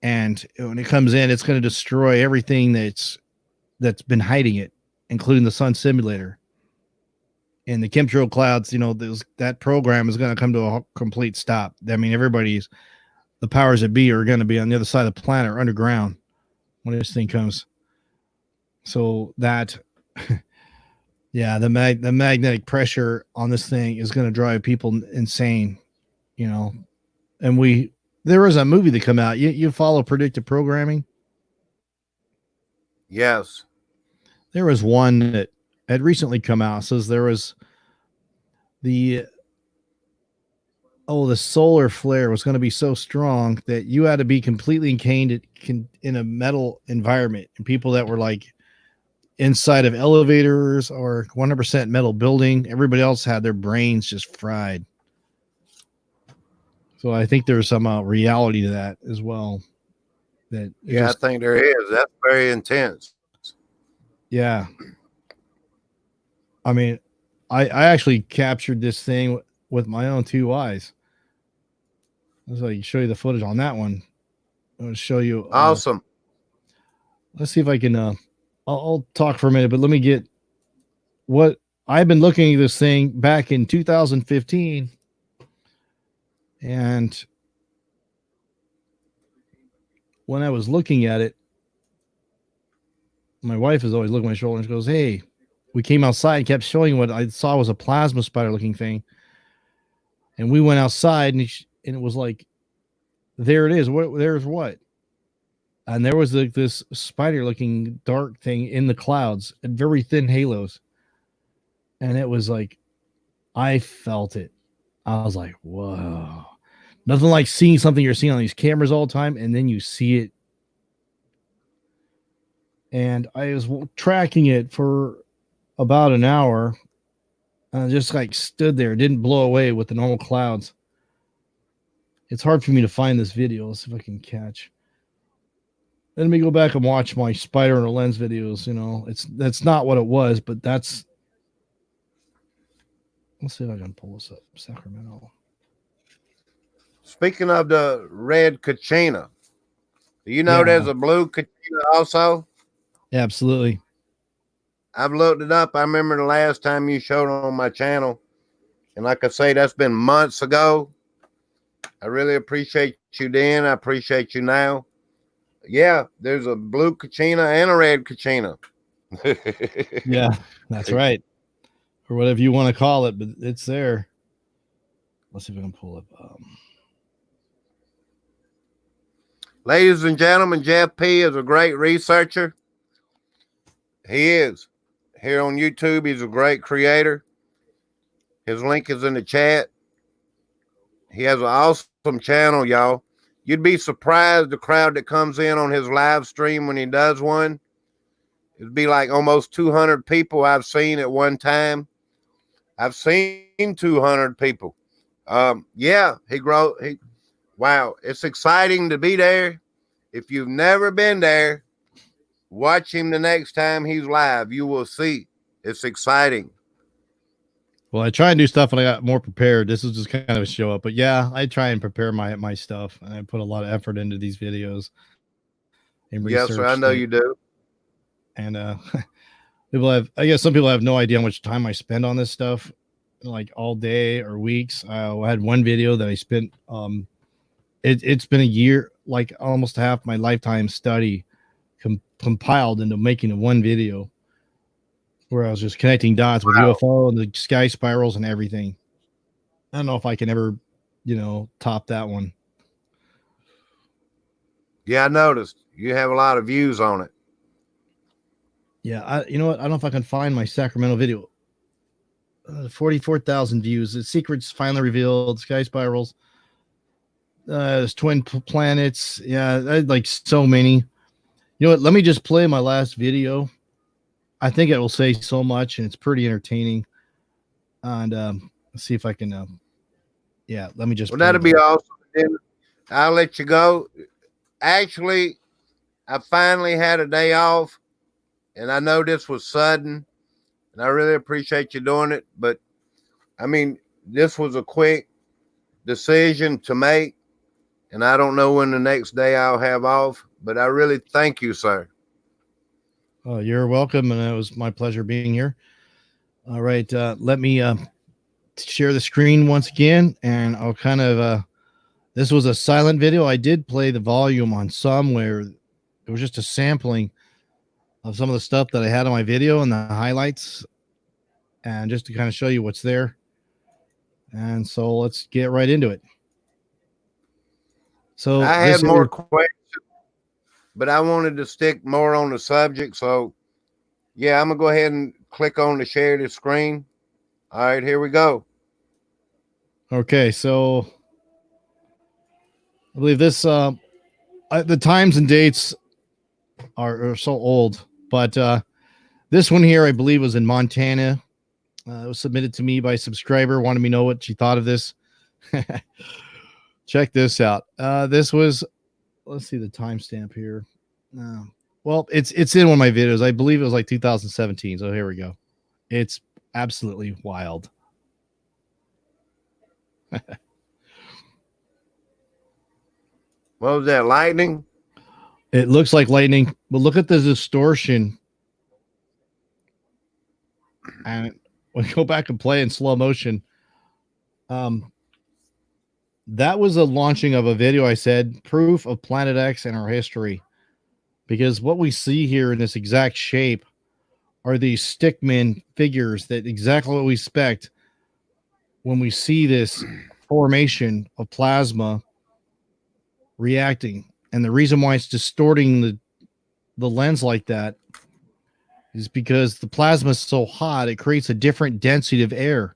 And when it comes in, it's going to destroy everything that's been hiding it, including the sun simulator. And the chemtrail clouds, that program is going to come to a complete stop. I mean, the powers that be are going to be on the other side of the planet or underground when this thing comes. So that, yeah, the magnetic pressure on this thing is going to drive people insane, And there was a movie that come out. You follow predictive programming? Yes. There was one that had recently come out. It says there was the solar flare was going to be so strong that you had to be completely encased in a metal environment, and people that were like inside of elevators or 100% metal building, everybody else had their brains just fried. So I think there's some reality to that as well. I think there is. That's very intense. Yeah. I mean, I actually captured this thing with my own two eyes. So I can show you the footage on that one. I'm going to show you. Awesome. Let's see if I can. I'll talk for a minute, but let me get what I've been looking at this thing back in 2015, and when I was looking at it, my wife is always looking at my shoulder and she goes, "Hey." We came outside and kept showing what I saw was a plasma spider looking thing. And we went outside and it was like, there it is. There's what? And there was this spider looking dark thing in the clouds and very thin halos. And it was like, I felt it. I was like, whoa. Nothing like seeing something you're seeing on these cameras all the time. And then you see it. And I was tracking it for about an hour, and I just like stood there, didn't blow away with the normal clouds. It's hard for me to find this video. Let's see if I can catch. Let me go back and watch my spider in a lens videos. That's not what it was, but that's. Let's see if I can pull this up. Sacramento. Speaking of the red kachina, do you know there's a blue kachina also? Yeah, absolutely. I've looked it up. I remember the last time you showed on my channel. And like I say, that's been months ago. I really appreciate you then. I appreciate you now. Yeah, there's a blue kachina and a red kachina. Yeah, that's right. Or whatever you want to call it, but it's there. Let's see if I can pull up. Ladies and gentlemen, Jeff P. is a great researcher. He is. Here on YouTube, he's a great creator. His link is in the chat. He has an awesome channel, y'all. You'd be surprised the crowd that comes in on his live stream when he does one. It'd be like almost 200 people I've seen at one time. I've seen 200 people. Yeah, wow, it's exciting to be there. If you've never been there, watch him the next time he's live. You will see. It's exciting. Well, I try and do stuff when I got more prepared. This is just kind of a show up. But yeah, I try and prepare my stuff. And I put a lot of effort into these videos. And research. Yes, sir, I know you do. And I guess some people have no idea how much time I spend on this stuff, like all day or weeks. I had one video that I spent, it's been a year, like almost half my lifetime study compiled into making one video where I was just connecting dots with UFO and the sky spirals and everything. I don't know if I can ever, top that one. Yeah, I noticed you have a lot of views on it. Yeah, you know what? I don't know if I can find my Sacramento video. 44,000 views. The secrets finally revealed. Sky spirals. There's twin planets. Yeah, I had like so many. You know what? Let me just play my last video. I think it will say so much, and it's pretty entertaining. And let's see if I can. Let me just. Well, that'll be awesome. Then I'll let you go. Actually, I finally had a day off, and I know this was sudden, and I really appreciate you doing it. But I mean, this was a quick decision to make, and I don't know when the next day I'll have off. But I really thank you, sir. You're welcome, and it was my pleasure being here. All right, let me share the screen once again, and I'll kind of. This was a silent video. I did play the volume on some where it was just a sampling of some of the stuff that I had on my video and the highlights, and just to kind of show you what's there. And so let's get right into it. So I had more questions, but I wanted to stick more on the subject. So, yeah, I'm going to go ahead and click on the share the screen. All right, here we go. Okay, so I believe this, the times and dates are so old, but this one here, I believe, was in Montana. It was submitted to me by a subscriber, wanted me to know what she thought of this. Check this out. This was, let's see the timestamp here. Well, it's in one of my videos. I believe it was like 2017. So here we go. It's absolutely wild. What was that, lightning? It looks like lightning, but look at the distortion. And when you go back and play in slow motion, that was a launching of a video. I said proof of Planet X and our history, because what we see here in this exact shape are these stickman figures that exactly what we expect when we see this formation of plasma reacting. And the reason why it's distorting the lens like that is because the plasma is so hot, it creates a different density of air.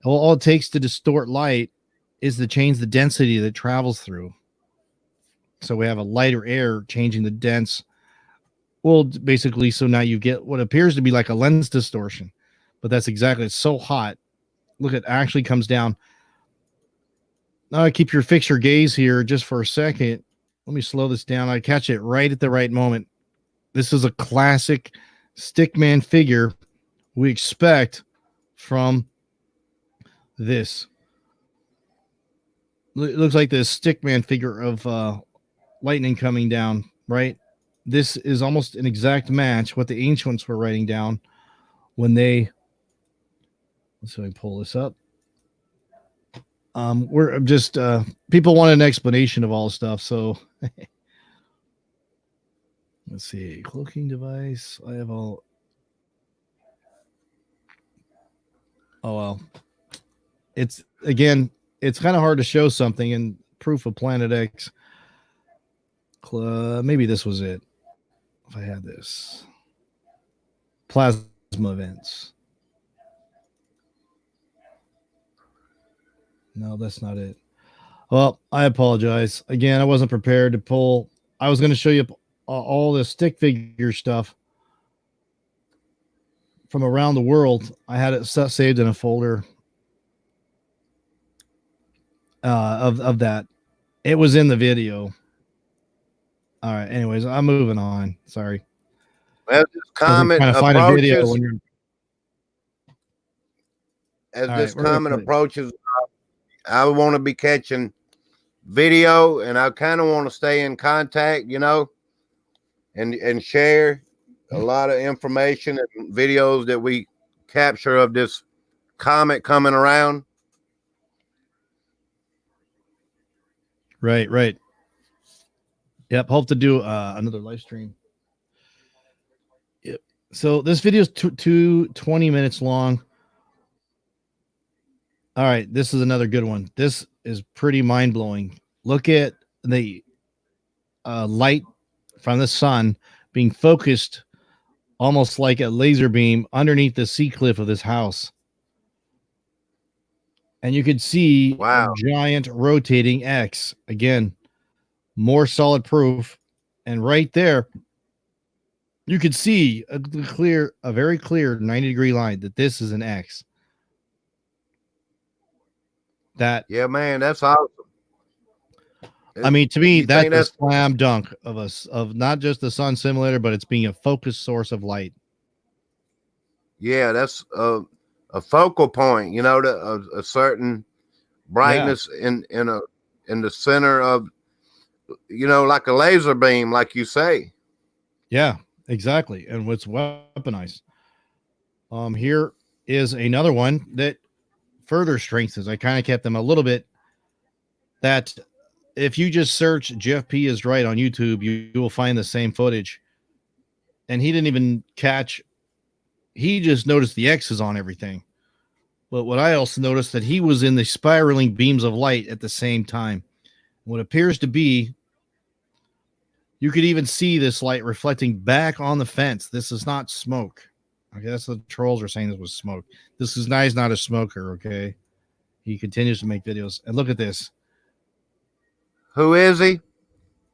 All it takes to distort light is to change the density that it travels through. So we have a lighter air changing the dense. Well, basically, so now you get what appears to be like a lens distortion, but that's exactly, it's so hot. Look, it actually comes down. Now keep your fixed gaze here just for a second. Let me slow this down. I catch it right at the right moment. This is a classic stickman figure we expect from this. It looks like the stickman figure of lightning coming down, right? This is almost an exact match what the ancients were writing down when they, let's see if I pull this up. We're just people want an explanation of all stuff, so let's see. Cloaking device. I have all. Oh well. It's again, it's kind of hard to show something in proof of Planet X. Maybe this was it. If I had this. Plasma events. No, that's not it. Well, I apologize. Again, I wasn't prepared to pull. I was going to show you all the stick figure stuff from around the world. I had it saved in a folder of that. It was in the video. All right. Anyways, I'm moving on. Sorry. Well, this comment approaches. As this comment approaches, I want to be catching video, and I kind of want to stay in contact, you know, and share a lot of information and videos that we capture of this comet coming around. Right. Yep. Hope to do another live stream. Yep. So this video is 20 minutes long. All right. This is another good one. This is pretty mind blowing. Look at the light from the sun being focused almost like a laser beam underneath the sea cliff of this house. And you could see a giant rotating X. Again, more solid proof. And right there, you could see a very clear 90-degree line that this is an X. Yeah, man, that's awesome. I mean, to me, that's a slam dunk of not just the sun simulator, but it's being a focused source of light. Yeah, that's a focal point, you know, a certain brightness in the center of, you know, like a laser beam, like you say. Yeah, exactly. And what's weaponized. Here is another one that further strengthens. I kind of kept them a little bit. That if you just search Jeff P is right on YouTube, you will find the same footage. And he didn't even catch. He just noticed the X's on everything. But what I also noticed that he was in the spiraling beams of light at the same time. What appears to be, you could even see this light reflecting back on the fence. This is not smoke. Okay, that's what the trolls are saying. This was smoke. This is nice, not a smoker. Okay, he continues to make videos, and look at this. Who is he?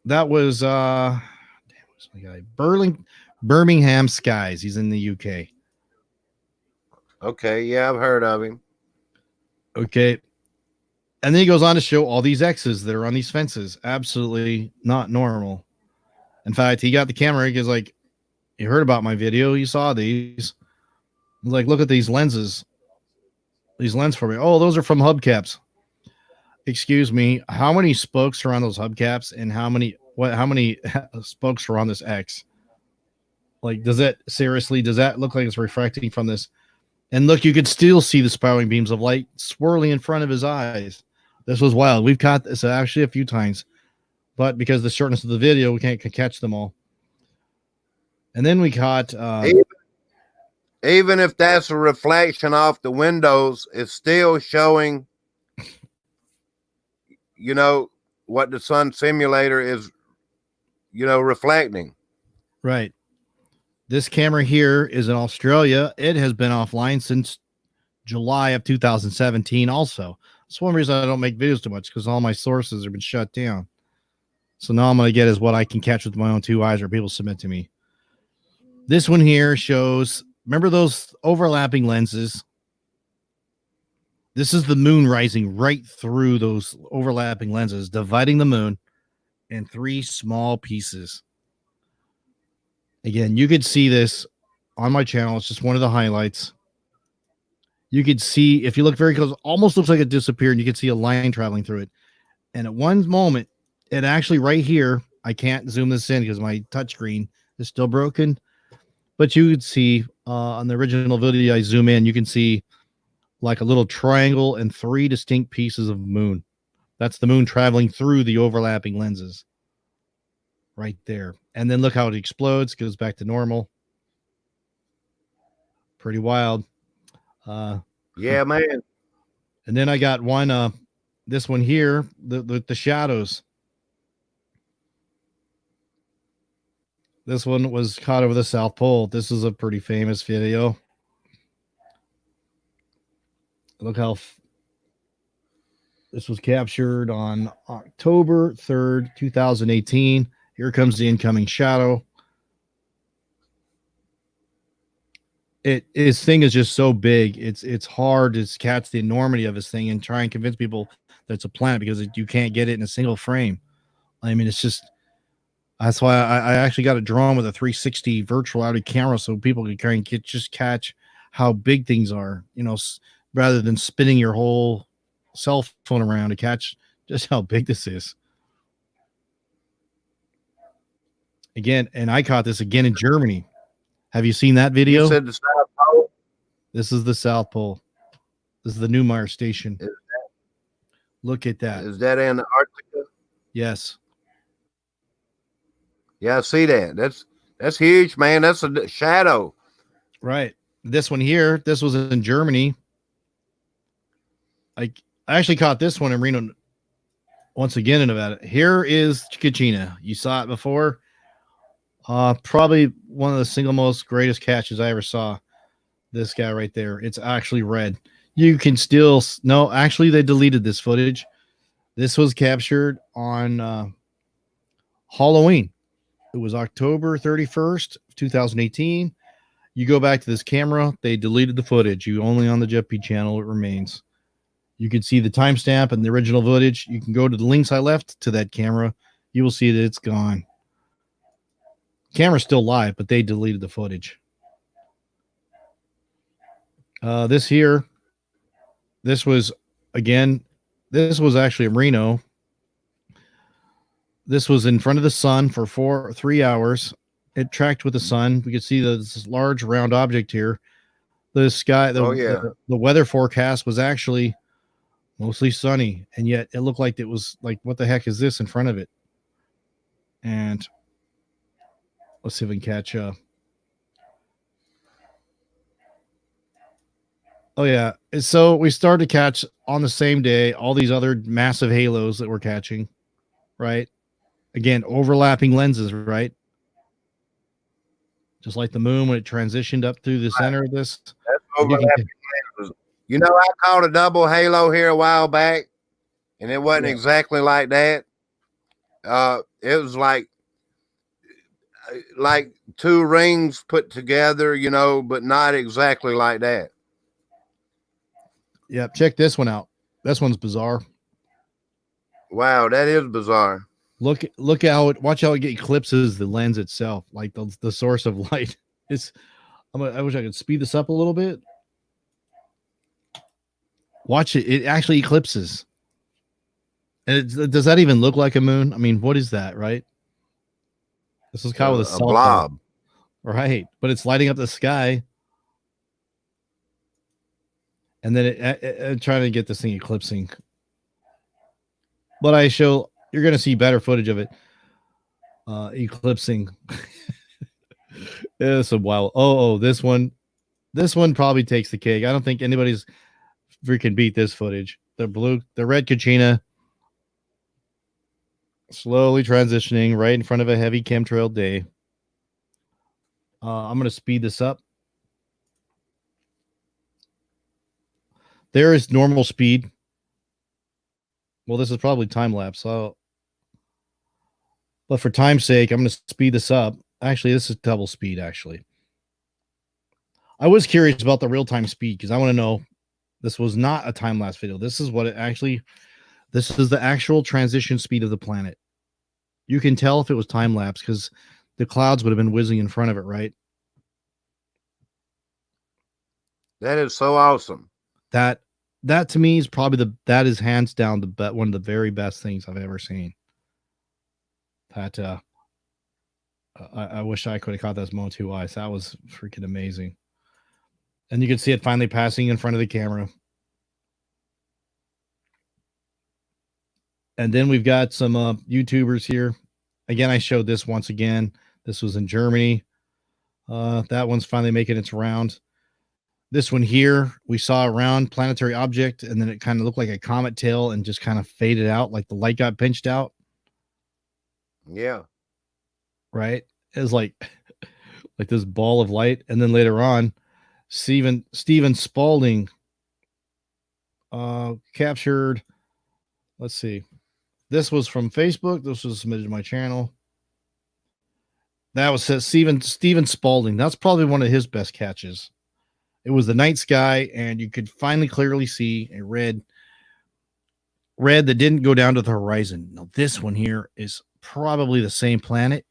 That was what's my guy? Birmingham Skies. He's in the UK. Okay, yeah, I've heard of him. Okay. And then he goes on to show all these X's that are on these fences. Absolutely not normal. In fact, he got the camera. He goes like, you heard about my video. You saw these. He's like, look at these lenses. These lens for me. Oh, those are from hubcaps. Excuse me. How many spokes are on those hubcaps and how many spokes are on this X? Like, does that look like it's refracting from this? And look, you could still see the spiraling beams of light swirling in front of his eyes. This was wild. We've caught this actually a few times, but because of the shortness of the video, we can't catch them all. And then we caught... even if that's a reflection off the windows, it's still showing, you know, what the sun simulator is, you know, reflecting. Right. This camera here is in Australia. It has been offline since July of 2017 also. That's one reason I don't make videos too much, because all my sources have been shut down. So now I'm going to get is what I can catch with my own two eyes or people submit to me. This one here shows, remember those overlapping lenses? This is the moon rising right through those overlapping lenses, dividing the moon in three small pieces. Again, you could see this on my channel. It's just one of the highlights. You could see, if you look very close, almost looks like it disappeared, and you could see a line traveling through it. And at one moment, it actually right here, I can't zoom this in because my touchscreen is still broken. But you could see on the original video, I zoom in, you can see like a little triangle and three distinct pieces of moon. That's the moon traveling through the overlapping lenses. Right there. And then look how it explodes, goes back to normal. Pretty wild. Yeah, man. And then I got one, this one here, the shadows. This one was caught over the South Pole. This is a pretty famous video. Look how this was captured on October 3rd, 2018. Here comes the incoming shadow. His thing is just so big. It's hard to catch the enormity of his thing and try and convince people that it's a planet, because you can't get it in a single frame. I mean, it's just, that's why I actually got it drawn with a 360 virtual reality camera, so people can kind of just catch how big things are, you know, rather than spinning your whole cell phone around to catch just how big this is. Again, and I caught this again in Germany. Have you seen that video? You said the South Pole? This is the South Pole. This is the Neumayer station. Look at that. Is that Antarctica? Yes. Yeah, I see that. That's huge, man. That's a shadow. Right. This one here, this was in Germany. I actually caught this one in Reno once again in Nevada. Here is Kachina. You saw it before. Probably one of the single most greatest catches I ever saw. This guy right there. It's actually red. You can still, no, actually they deleted this footage. This was captured on Halloween. It was October 31st, 2018. You go back to this camera, they deleted the footage. You only on the Jeff P channel, it remains. You can see the timestamp and the original footage. You can go to the links I left to that camera. You will see that it's gone. Camera's still live, but they deleted the footage. This here, this was actually in Reno. This was in front of the sun for 3 hours. It tracked with the sun. We could see this large round object here. the sky, Oh yeah. the weather forecast was actually mostly sunny, and yet it looked like it was like, what the heck is this in front of it? And let's see if we can catch oh yeah. And so we started to catch on the same day all these other massive halos that we're catching, right? Again, overlapping lenses, right? Just like the moon when it transitioned up through the center of this. That's You can- overlapping lenses. You know, I caught a double halo here a while back, and it wasn't Yeah. exactly like that. It was like two rings put together, you know, but not exactly like that. Yeah, check this one out. This one's bizarre. Wow, that is bizarre. Look how it, watch how it eclipses the lens itself, like the source of light. It's I wish I could speed this up a little bit. Watch it. It actually eclipses. And does that even look like a moon? I mean, what is that, right? This is kind of with a blob. Right. But it's lighting up the sky. And then it trying to get this thing eclipsing. But you're going to see better footage of it eclipsing. It's a while. This one probably takes the cake. I don't think anybody's freaking beat this footage. The red Kachina slowly transitioning right in front of a heavy chemtrail day. I'm going to speed this up. There is normal speed. Well, this is probably time lapse. But for time's sake, I'm going to speed this up. Actually, this is double speed, actually. I was curious about the real-time speed because I want to know. This was not a time-lapse video. This is this is the actual transition speed of the planet. You can tell if it was time-lapse because the clouds would have been whizzing in front of it, right? That is so awesome. That to me is probably that is hands down one of the very best things I've ever seen. That I wish I could have caught that Mo 2 Ice. That was freaking amazing. And you can see it finally passing in front of the camera. And then we've got some YouTubers here. Again, I showed this once again. This was in Germany. That one's finally making its round. This one here, we saw a round planetary object, and then it kind of looked like a comet tail and just kind of faded out, like the light got pinched out. Yeah. Right? It was like this ball of light. And then later on, Stephen Spalding captured, let's see. This was from Facebook. This was submitted to my channel. That was Stephen Spalding. That's probably one of his best catches. It was the night sky, and you could finally clearly see a red that didn't go down to the horizon. Now, this one here is probably the same planet.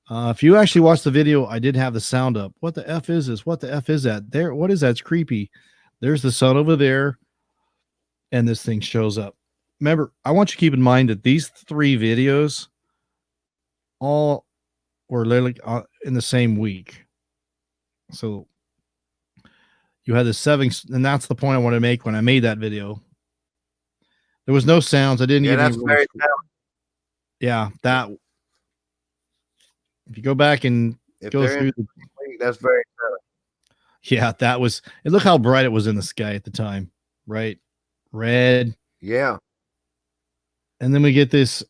If you actually watch the video, I did have the sound up. What the F is this? What the F is that? There, what is that? It's creepy. There's the sun over there, and this thing shows up. Remember, I want you to keep in mind that these 3 videos all were literally in the same week. So you had the 7, and that's the point I want to make when I made that video. There was no sounds. I didn't even. That's very yeah, that. If you go back and go through, that's very yeah, that was. And look how bright it was in the sky at the time, right? Red. Yeah. And then we get this.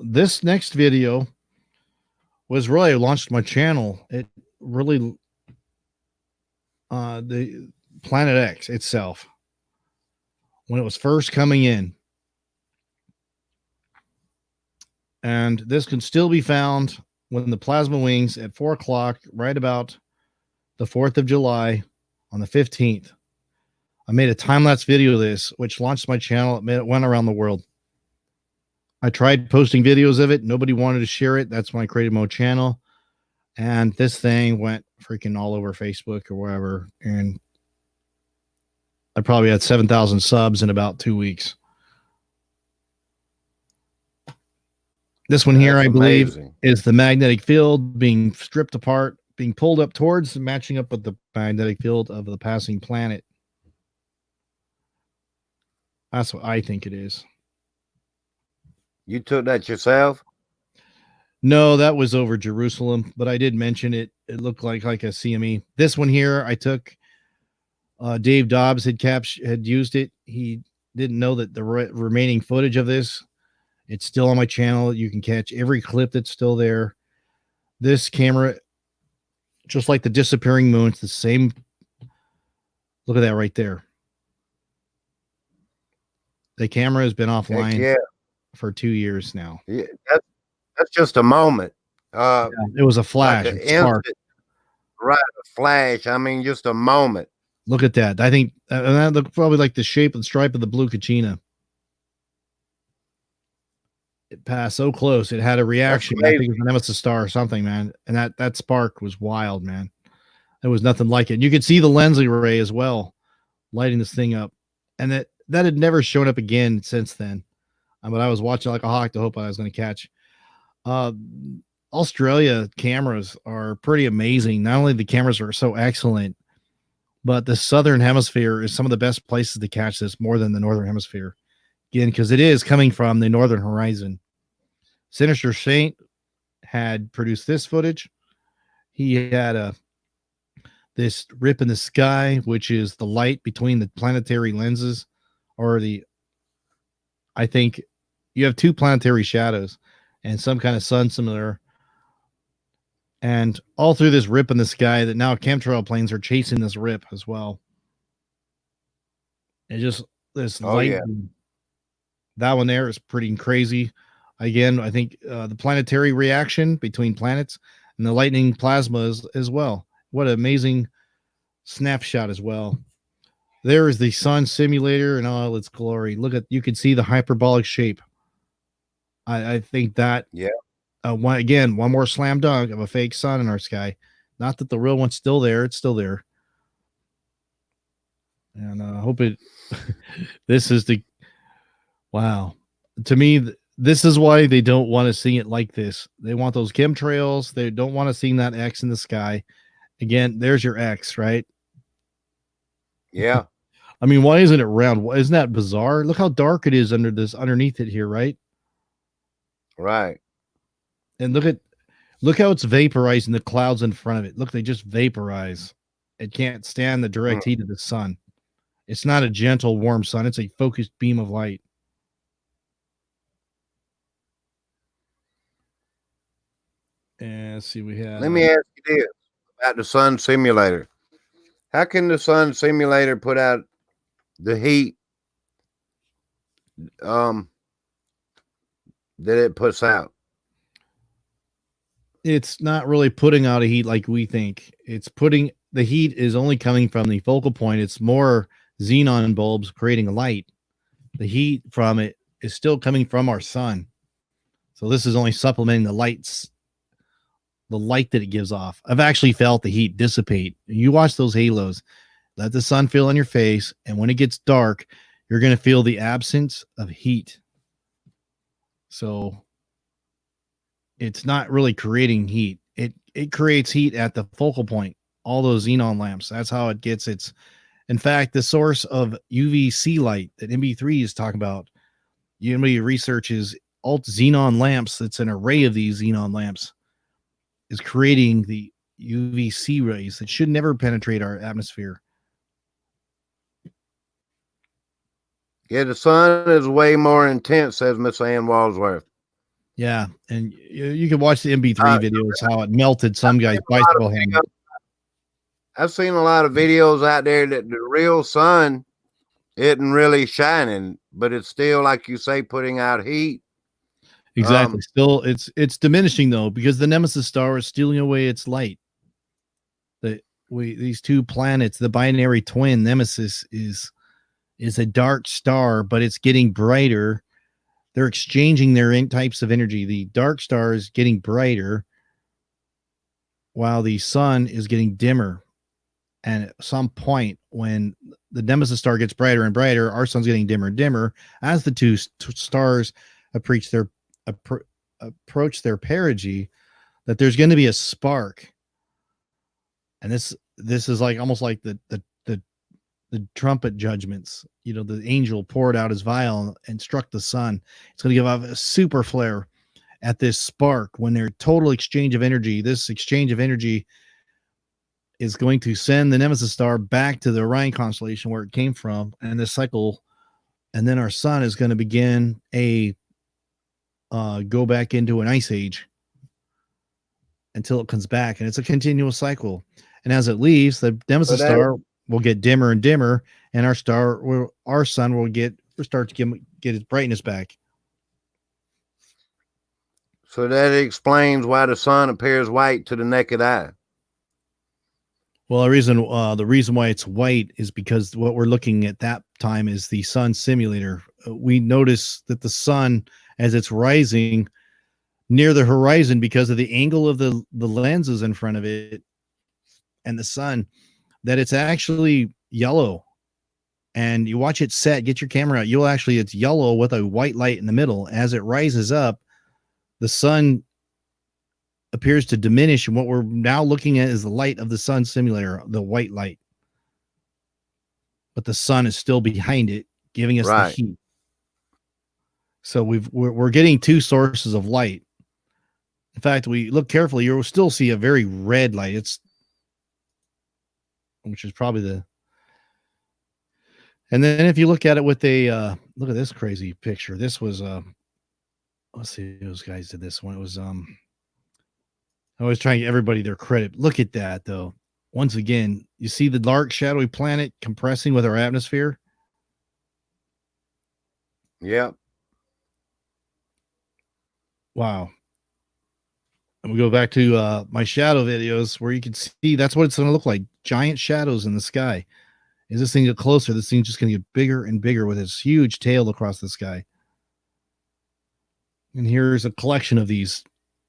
This next video was really launched my channel. It really, the Planet X itself, when it was first coming in. And this can still be found when the plasma wings at 4 o'clock, right about the 4th of July on the 15th. I made a time-lapse video of this, which launched my channel. It went around the world. I tried posting videos of it. Nobody wanted to share it. That's when I created my channel. And this thing went freaking all over Facebook or wherever. And I probably had 7,000 subs in about 2 weeks. This one here, I believe, is the magnetic field being stripped apart, being pulled up towards and matching up with the magnetic field of the passing planet. That's what I think it is. You took that yourself? No, that was over Jerusalem, but I did mention it. It looked like a CME. This one here, I took. Dave Dobbs had used it. He didn't know that the remaining footage of this, it's still on my channel. You can catch every clip that's still there. This camera, just like the disappearing moon, it's the same. Look at that right there. The camera has been offline for 2 years now. Yeah, that's just a moment. It was a flash. Like right, a flash. I mean, just a moment. Look at that. I think that looked probably like the shape and stripe of the blue Kachina. It passed so close. It had a reaction. I think it was an Nemesis star or something, man. And that spark was wild, man. There was nothing like it. You could see the lens array as well, lighting this thing up. And that had never shown up again since then. But I was watching like a hawk to hope I was going to catch. Australia cameras are pretty amazing. Not only the cameras are so excellent, but the southern hemisphere is some of the best places to catch this more than the northern hemisphere. Again, because it is coming from the northern horizon. Sinister Saint had produced this footage. He had this rip in the sky, which is the light between the planetary lenses, or I think you have two planetary shadows and some kind of sun similar. And all through this rip in the sky that now chemtrail planes are chasing this rip as well. It just, this light. Yeah. That one there is pretty crazy. Again, I think the planetary reaction between planets and the lightning plasmas as well. What an amazing snapshot as well. There is the sun simulator in all its glory. Look at, you can see the hyperbolic shape. I think that, one more slam dunk of a fake sun in our sky. Not that the real one's still there. It's still there. And I hope it, this is the, wow. To me, this is why they don't want to see it like this. They want those chemtrails. They don't want to see that X in the sky. Again, there's your X, right? Yeah. I mean, why isn't it round? Isn't that bizarre? Look how dark it is underneath it here, right? Right. And look how it's vaporizing the clouds in front of it. Look, they just vaporize. It can't stand the direct heat of the sun. It's not a gentle, warm sun. It's a focused beam of light. And let's see, we have. Let me ask you this about the sun simulator. How can the sun simulator put out the heat that it puts out? It's not really putting out a heat like we think. It's putting, the heat is only coming from the focal point. It's more xenon bulbs creating light. The heat from it is still coming from our sun. So this is only supplementing the light that it gives off. I've actually felt the heat dissipate. You watch those halos, let the sun feel on your face, and when it gets dark, you're going to feel the absence of heat. So it's not really creating heat. It creates heat at the focal point, all those xenon lamps. That's how it gets its, in fact, the source of UVC light that MB3 is talking about. UMB researches alt xenon lamps. It's an array of these xenon lamps is creating the UVC rays that should never penetrate our atmosphere. Yeah, the sun is way more intense, says Miss Ann Walsworth. Yeah, and you can watch the MB3 videos, how it melted some guy's bicycle helmet. I've seen a lot of videos out there that the real sun isn't really shining, but it's still, like you say, putting out heat. Exactly. Still, it's diminishing though, because the Nemesis star is stealing away its light. These two planets, the binary twin Nemesis is a dark star, but it's getting brighter. They're exchanging their types of energy. The dark star is getting brighter, while the sun is getting dimmer. And at some point, when the Nemesis star gets brighter and brighter, our sun's getting dimmer and dimmer as the two stars approach their perigee, that there's going to be a spark And this is like almost like the trumpet judgments. You know, the angel poured out his vial and struck the sun. It's going to give off a super flare at this spark when their total exchange of energy. This exchange of energy is going to send the Nemesis star back to the Orion constellation where it came from, and this cycle, and then our sun is going to begin a go back into an ice age until it comes back, and it's a continuous cycle. And as it leaves, the Nemesis star will get dimmer and dimmer, and our sun will start to get its brightness back. So that explains why the sun appears white to the naked eye. Well, the reason why it's white is because what we're looking at that time is the sun simulator. We notice that the sun, as it's rising near the horizon, because of the angle of the lenses in front of it and the sun, that it's actually yellow. And you watch it set, get your camera out, it's yellow with a white light in the middle. As it rises up, the sun appears to diminish, and what we're now looking at is the light of the sun simulator, the white light. But the sun is still behind it, giving us the heat. So we're getting two sources of light. In fact, we look carefully, you'll still see a very red light. Which is probably and then if you look at it with look at this crazy picture. This was let's see, those guys did this one. It was I was trying to give everybody their credit. Look at that, though. Once again, you see the dark, shadowy planet compressing with our atmosphere? Yeah. Wow. And we go back to my shadow videos where you can see that's what it's going to look like. Giant shadows in the sky. As this thing gets closer, this thing's just going to get bigger and bigger with its huge tail across the sky. And here's a collection of these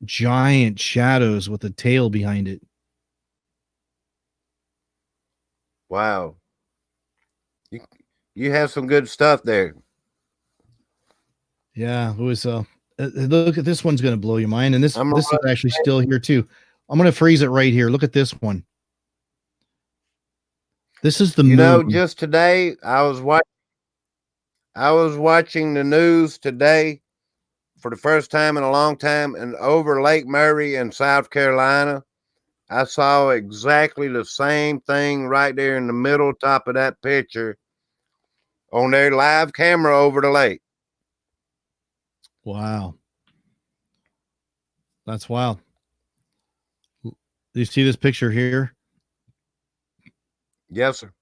giant shadows with a tail behind it. Wow. You have some good stuff there. Yeah, it was look at this one's going to blow your mind, and this is actually still here too. I'm going to freeze it right here. Look at this one. This is the moon. You know, just today I was watching the news today for the first time in a long time, and over Lake Murray in South Carolina, I saw exactly the same thing right there in the middle top of that picture on their live camera over the lake. Wow. That's wild. Do you see this picture here? Yes, sir.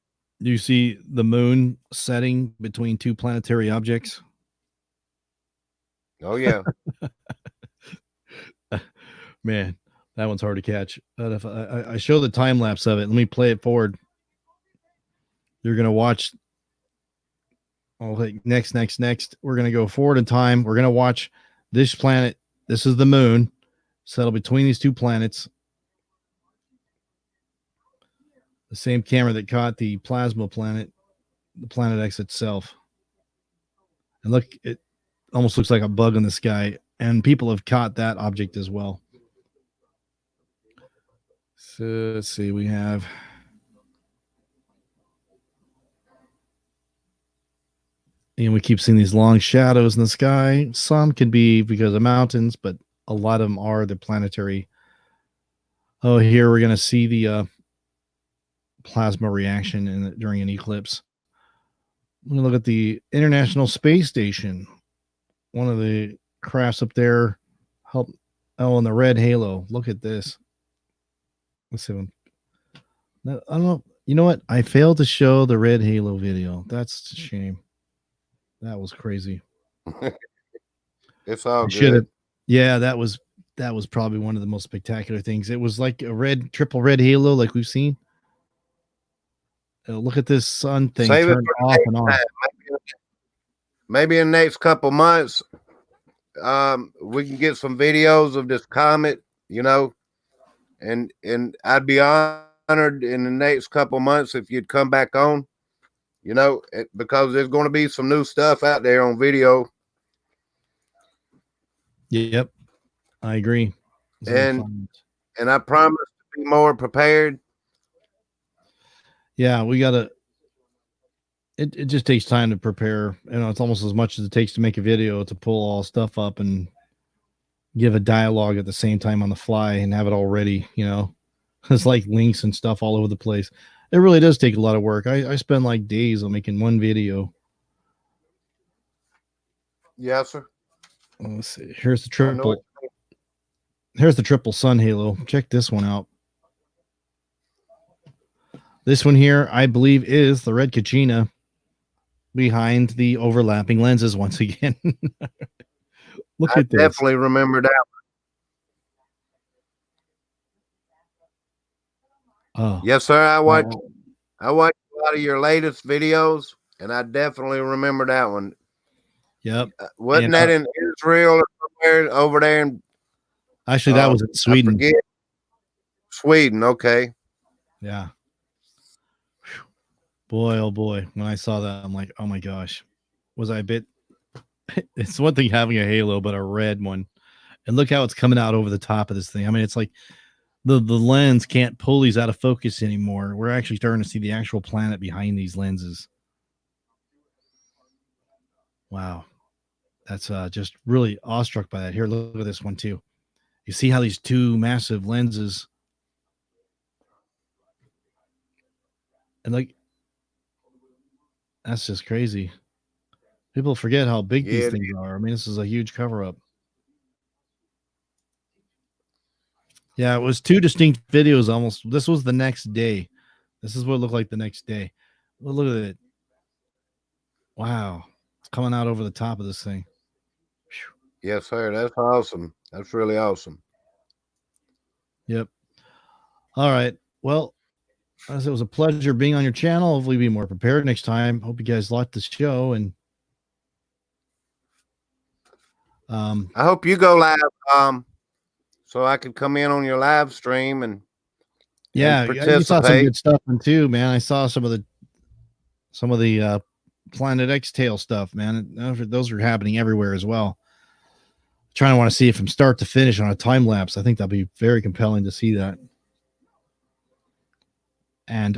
Do you see the moon setting between two planetary objects? Oh, yeah. Man, that one's hard to catch. But if I show the time lapse of it, let me play it forward. You're going to watch. Oh, next. We're going to go forward in time. We're going to watch this planet. This is the moon settle between these two planets. The same camera that caught the plasma planet, the Planet X itself. And look, it almost looks like a bug in the sky. And people have caught that object as well. So let's see, we have. And we keep seeing these long shadows in the sky. Some could be because of mountains, but a lot of them are the planetary. Oh, here we're going to see the plasma reaction during an eclipse. I'm going to look at the International Space Station. One of the crafts up there. And the red halo. Look at this. Let's see. I don't know. You know what? I failed to show the red halo video. That's a shame. That was crazy. It's all good. Yeah, that was probably one of the most spectacular things. It was like a triple red halo, like we've seen. Look at this sun thing turn off and on. Maybe in the next couple months, we can get some videos of this comet, you know, and I'd be honored in the next couple months if you'd come back on, you know, because there's going to be some new stuff out there on video. Yep, I agree. And I promise to be more prepared Yeah, we gotta. It just takes time to prepare. You know, it's almost as much as it takes to make a video to pull all stuff up and give a dialogue at the same time on the fly and have it all ready. You know, it's like links and stuff all over the place. It really does take a lot of work. I spend like days on making one video. Yes, sir. Let's see. Here's the I know it. triple. Here's the triple sun halo. Check this one out. This one here, I believe, is the red Kachina behind the overlapping lenses once again. Look I at this. definitely remember that. Oh, Yes, sir. I watched wow. a lot of your latest videos, and I definitely remember that one. Yep. Wasn't And that in Israel or somewhere over there in actually, that was in I Sweden. forget. Sweden, okay. Yeah. Whew. Boy, oh boy. When I saw that, I'm like, oh my gosh. Was I a bit? It's one thing having a halo, but a red one. And look how it's coming out over the top of this thing. I mean, it's like the lens can't pull these out of focus anymore. We're actually starting to see the actual planet behind these lenses. Wow. That's just really awestruck by that. Here, look at this one too. You see how these two massive lenses and like that's just crazy. People forget how big these Yeah, things are. I mean, this is a huge cover up. Yeah, it was two distinct videos almost. This was the next day. This is what it looked like the next day. Well, look at it. Wow. It's coming out over the top of this thing. Whew. yes, sir. That's awesome. That's really awesome. Yep. All right. Well, as it was a pleasure being on your channel. Hopefully be more prepared next time. Hope you guys liked the show and I hope you go live, so I could come in on your live stream and yeah, you saw some participate. good stuff in too, man. I saw some of the Planet X tail stuff, man. Those are happening everywhere as well. Trying to want to see it from start to finish on a time lapse. I think that'll be very compelling to see that. And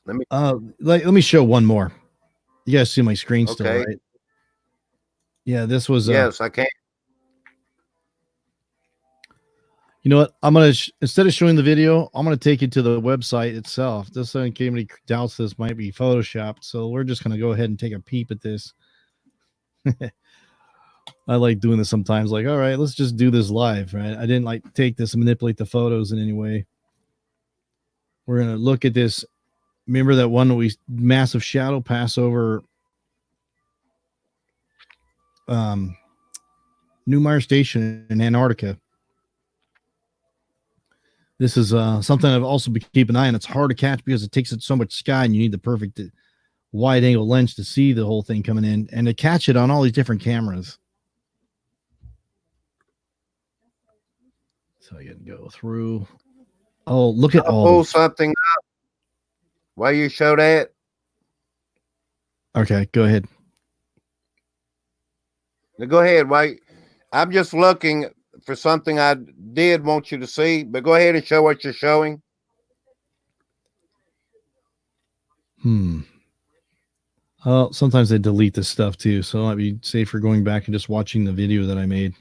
let me show one more. You guys see my screen still, Okay. right? Yeah, this was Yes, I can. you know what? I'm gonna instead of showing the video, I'm gonna take you to the website itself. This in case anybody doubts this might be photoshopped, so we're just gonna go ahead and take a peep at this. I like doing this sometimes. Like, all right, let's just do this live, right? I didn't like take this and manipulate the photos in any way. We're gonna look at this. Remember that one we massive shadow pass over Newmeyer Station in Antarctica. This is something I've also been keeping an eye on. It's hard to catch because it takes it so much sky, and you need the perfect wide angle lens to see the whole thing coming in and to catch it on all these different cameras. So I can go through. Oh, look at I'll all pull this. something up while you show that. Okay, go ahead. Now go ahead. Wait, I'm just looking for something I did want you to see, but go ahead and show what you're showing. Sometimes they delete this stuff too, so it might be safer going back and just watching the video that I made.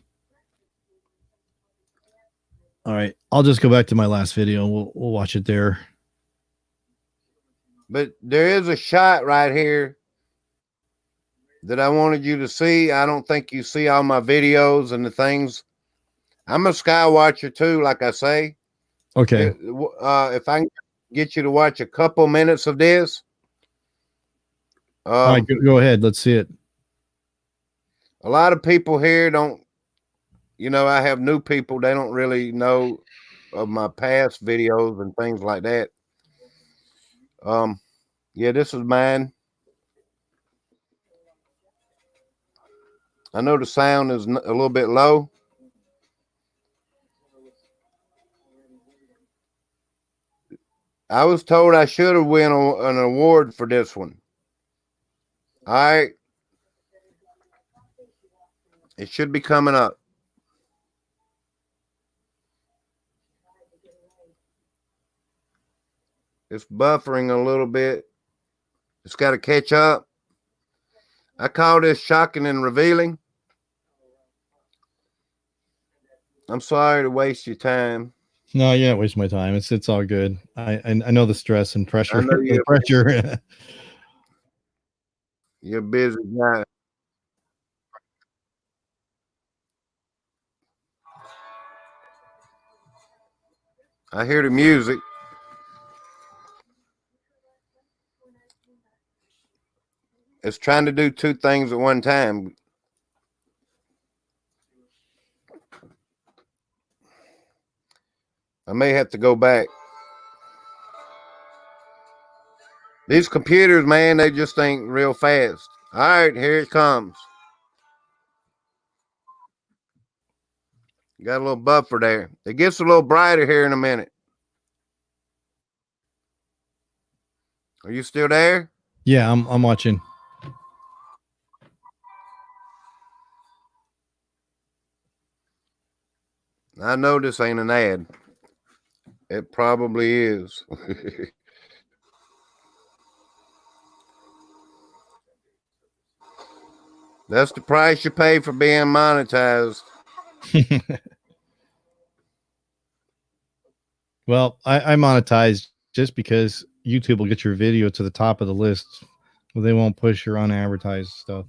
All right, I'll just go back to my last video. We'll watch it there. But there is a shot right here that I wanted you to see. I don't think you see all my videos and the things. I'm a sky watcher too, like I say. Okay. If I can get you to watch a couple minutes of this. All right, go ahead. Let's see it. A lot of people here don't, I have new people. They don't really know of my past videos and things like that. Yeah, this is mine. I know the sound is a little bit low. I was told I should have won an award for this one. All right. It should be coming up. It's buffering a little bit. It's got to catch up. I call this shocking and revealing. I'm sorry to waste your time. No, you're not wasting my time. It's all good. I know the stress and pressure. I know The pressure. You're a busy guy. I hear the music. It's trying to do two things at one time. I may have to go back. These computers, man, they just think real fast. All right, here it comes. Got a little buffer there. It gets a little brighter here in a minute. Are you still there? Yeah, I'm watching. I know this ain't an ad. It probably is. That's the price you pay for being monetized. Well, I monetize just because YouTube will get your video to the top of the list. Well, they won't push your unadvertised stuff.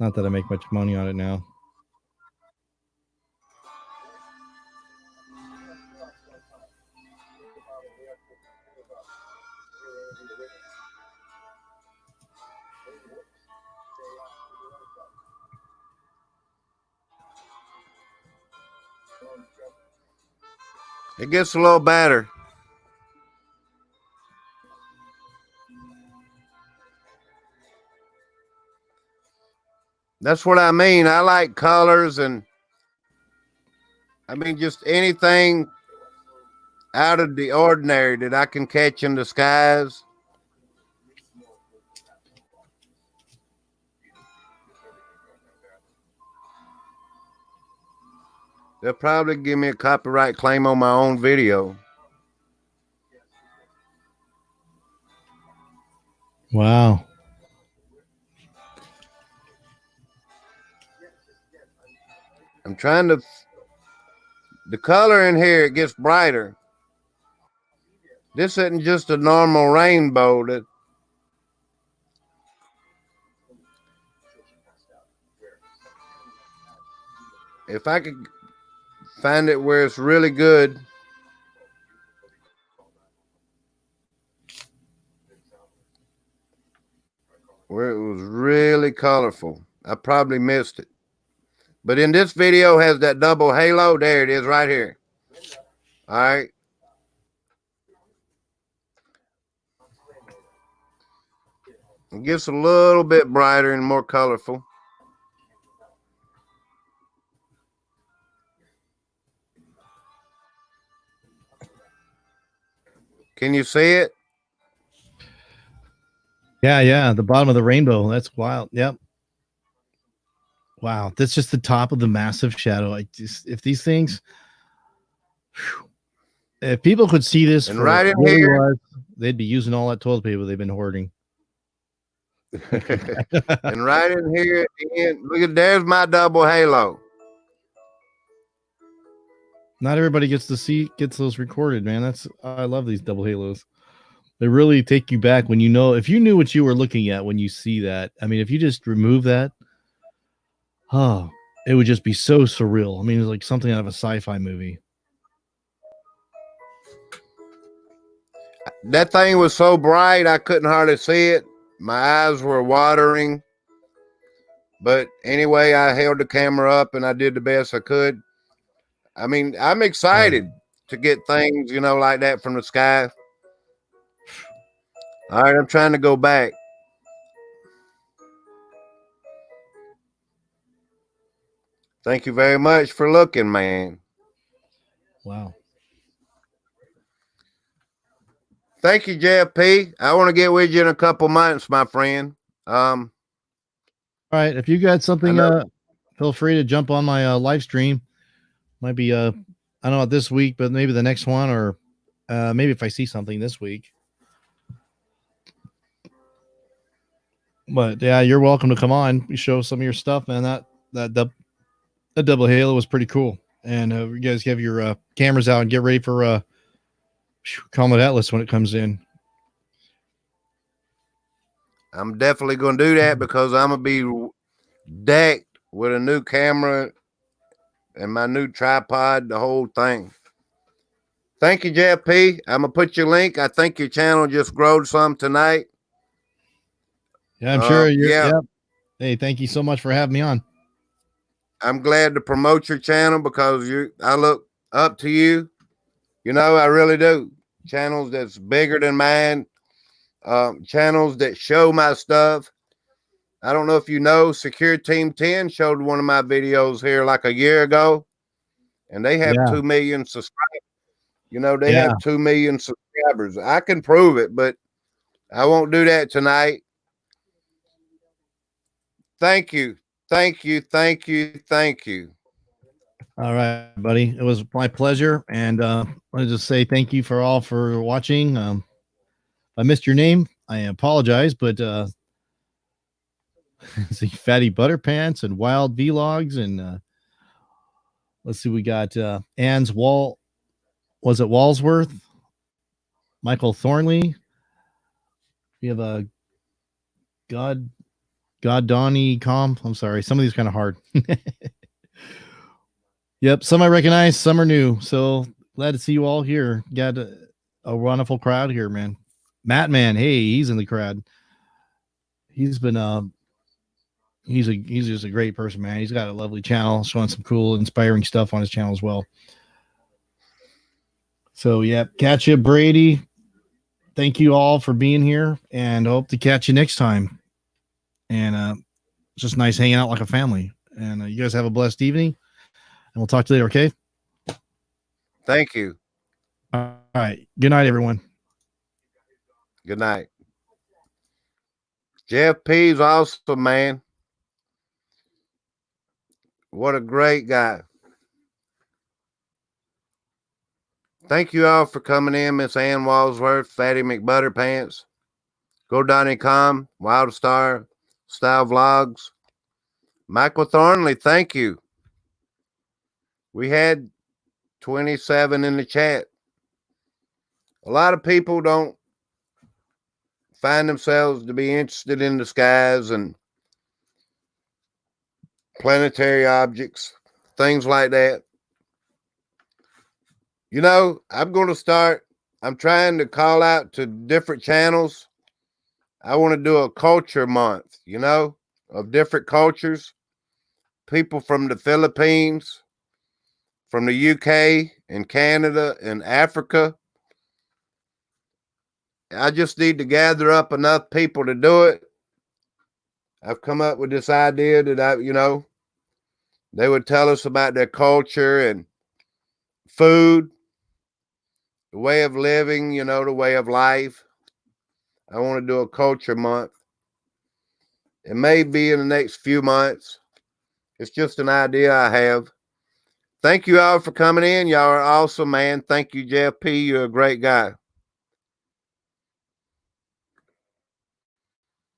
Not that I make much money on it now. It gets a little better. That's what I mean. I like colors and I mean just anything out of the ordinary that I can catch in the skies. They'll probably give me a copyright claim on my own video. Wow. I'm trying to... The color in here, it gets brighter. This isn't just a normal rainbow. That if I could find it where it's really good. Where it was really colorful. I probably missed it. But in this video has that double halo. There it is right here. All right. It gets a little bit brighter and more colorful. Can you see it? Yeah. The bottom of the rainbow. That's wild. Yep. Wow. That's just the top of the massive shadow. If these things, if people could see this, and right in here, they'd be using all that toilet paper they've been hoarding. And right in here at the end, look at there's my double halo. Not everybody gets those recorded, man. I love these double halos. They really take you back when if you knew what you were looking at when you see that. I mean, if you just remove that, it would just be so surreal. I mean, it's like something out of a sci-fi movie. That thing was so bright I couldn't hardly see it. My eyes were watering. But anyway, I held the camera up and I did the best I could. I mean, I'm excited to get things, like that from the sky. All right, I'm trying to go back. Thank you very much for looking, man. Wow. Thank you, JFP. I want to get with you in a couple months, my friend. All right. If you got something, feel free to jump on my live stream. Might be, I don't know, this week, but maybe the next one or Maybe if I see something this week. But yeah, you're welcome to come on. You show some of your stuff, man. That double halo was pretty cool. And you guys have your cameras out and get ready for Comet Atlas when it comes in. I'm definitely going to do that because I'm going to be decked with a new camera and my new tripod, the whole thing. Thank you, Jeff P. I'm going to put your link. I think your channel just growed some tonight. Yeah, I'm sure. Yeah. Hey, thank you so much for having me on. I'm glad to promote your channel because I look up to you. You know, I really do. Channels that's bigger than mine. Channels that show my stuff. I don't know if you know, Secure Team 10 showed one of my videos here like a year ago, and they have 2 million subscribers. You know, they have 2 million subscribers. I can prove it, but I won't do that tonight. Thank you. Thank you. Thank you. Thank you. All right, buddy. It was my pleasure. And I want to just say thank you for all for watching. I missed your name. I apologize, but see Fatty Butter Pants and Wild Vlogs. And let's see, we got Ann's Wall. Was it Walsworth? Michael Thornley. We have a God Donnie Comp. I'm sorry. Some of these kind of hard. Yep. Some I recognize, some are new. So glad to see you all here. Got a wonderful crowd here, man. Matt Man. Hey, he's in the crowd. He's been, he's just a great person, man. He's got a lovely channel showing some cool, inspiring stuff on his channel as well. So, yeah, catch you, Brady. Thank you all for being here and hope to catch you next time. And it's just nice hanging out like a family. And you guys have a blessed evening. And we'll talk to you later, okay? Thank you. All right. Good night, everyone. Good night. Jeff P's awesome, man. What a great guy. Thank you all for coming in, Miss Ann Walsworth, Fatty McButterpants, Go Donnie Com, Wild Star, Style Vlogs. Michael Thornley, thank you. We had 27 in the chat. A lot of people don't find themselves to be interested in the skies and planetary objects, things like that. You know, I'm trying to call out to different channels. I want to do a culture month, you know, of different cultures. People from the Philippines, from the UK and Canada and Africa. I just need to gather up enough people to do it. I've come up with this idea that they would tell us about their culture and food, the way of living, the way of life. I want to do a culture month. It may be in the next few months. It's just an idea I have. Thank you all for coming in. Y'all are awesome, man. Thank you, Jeff P. You're a great guy.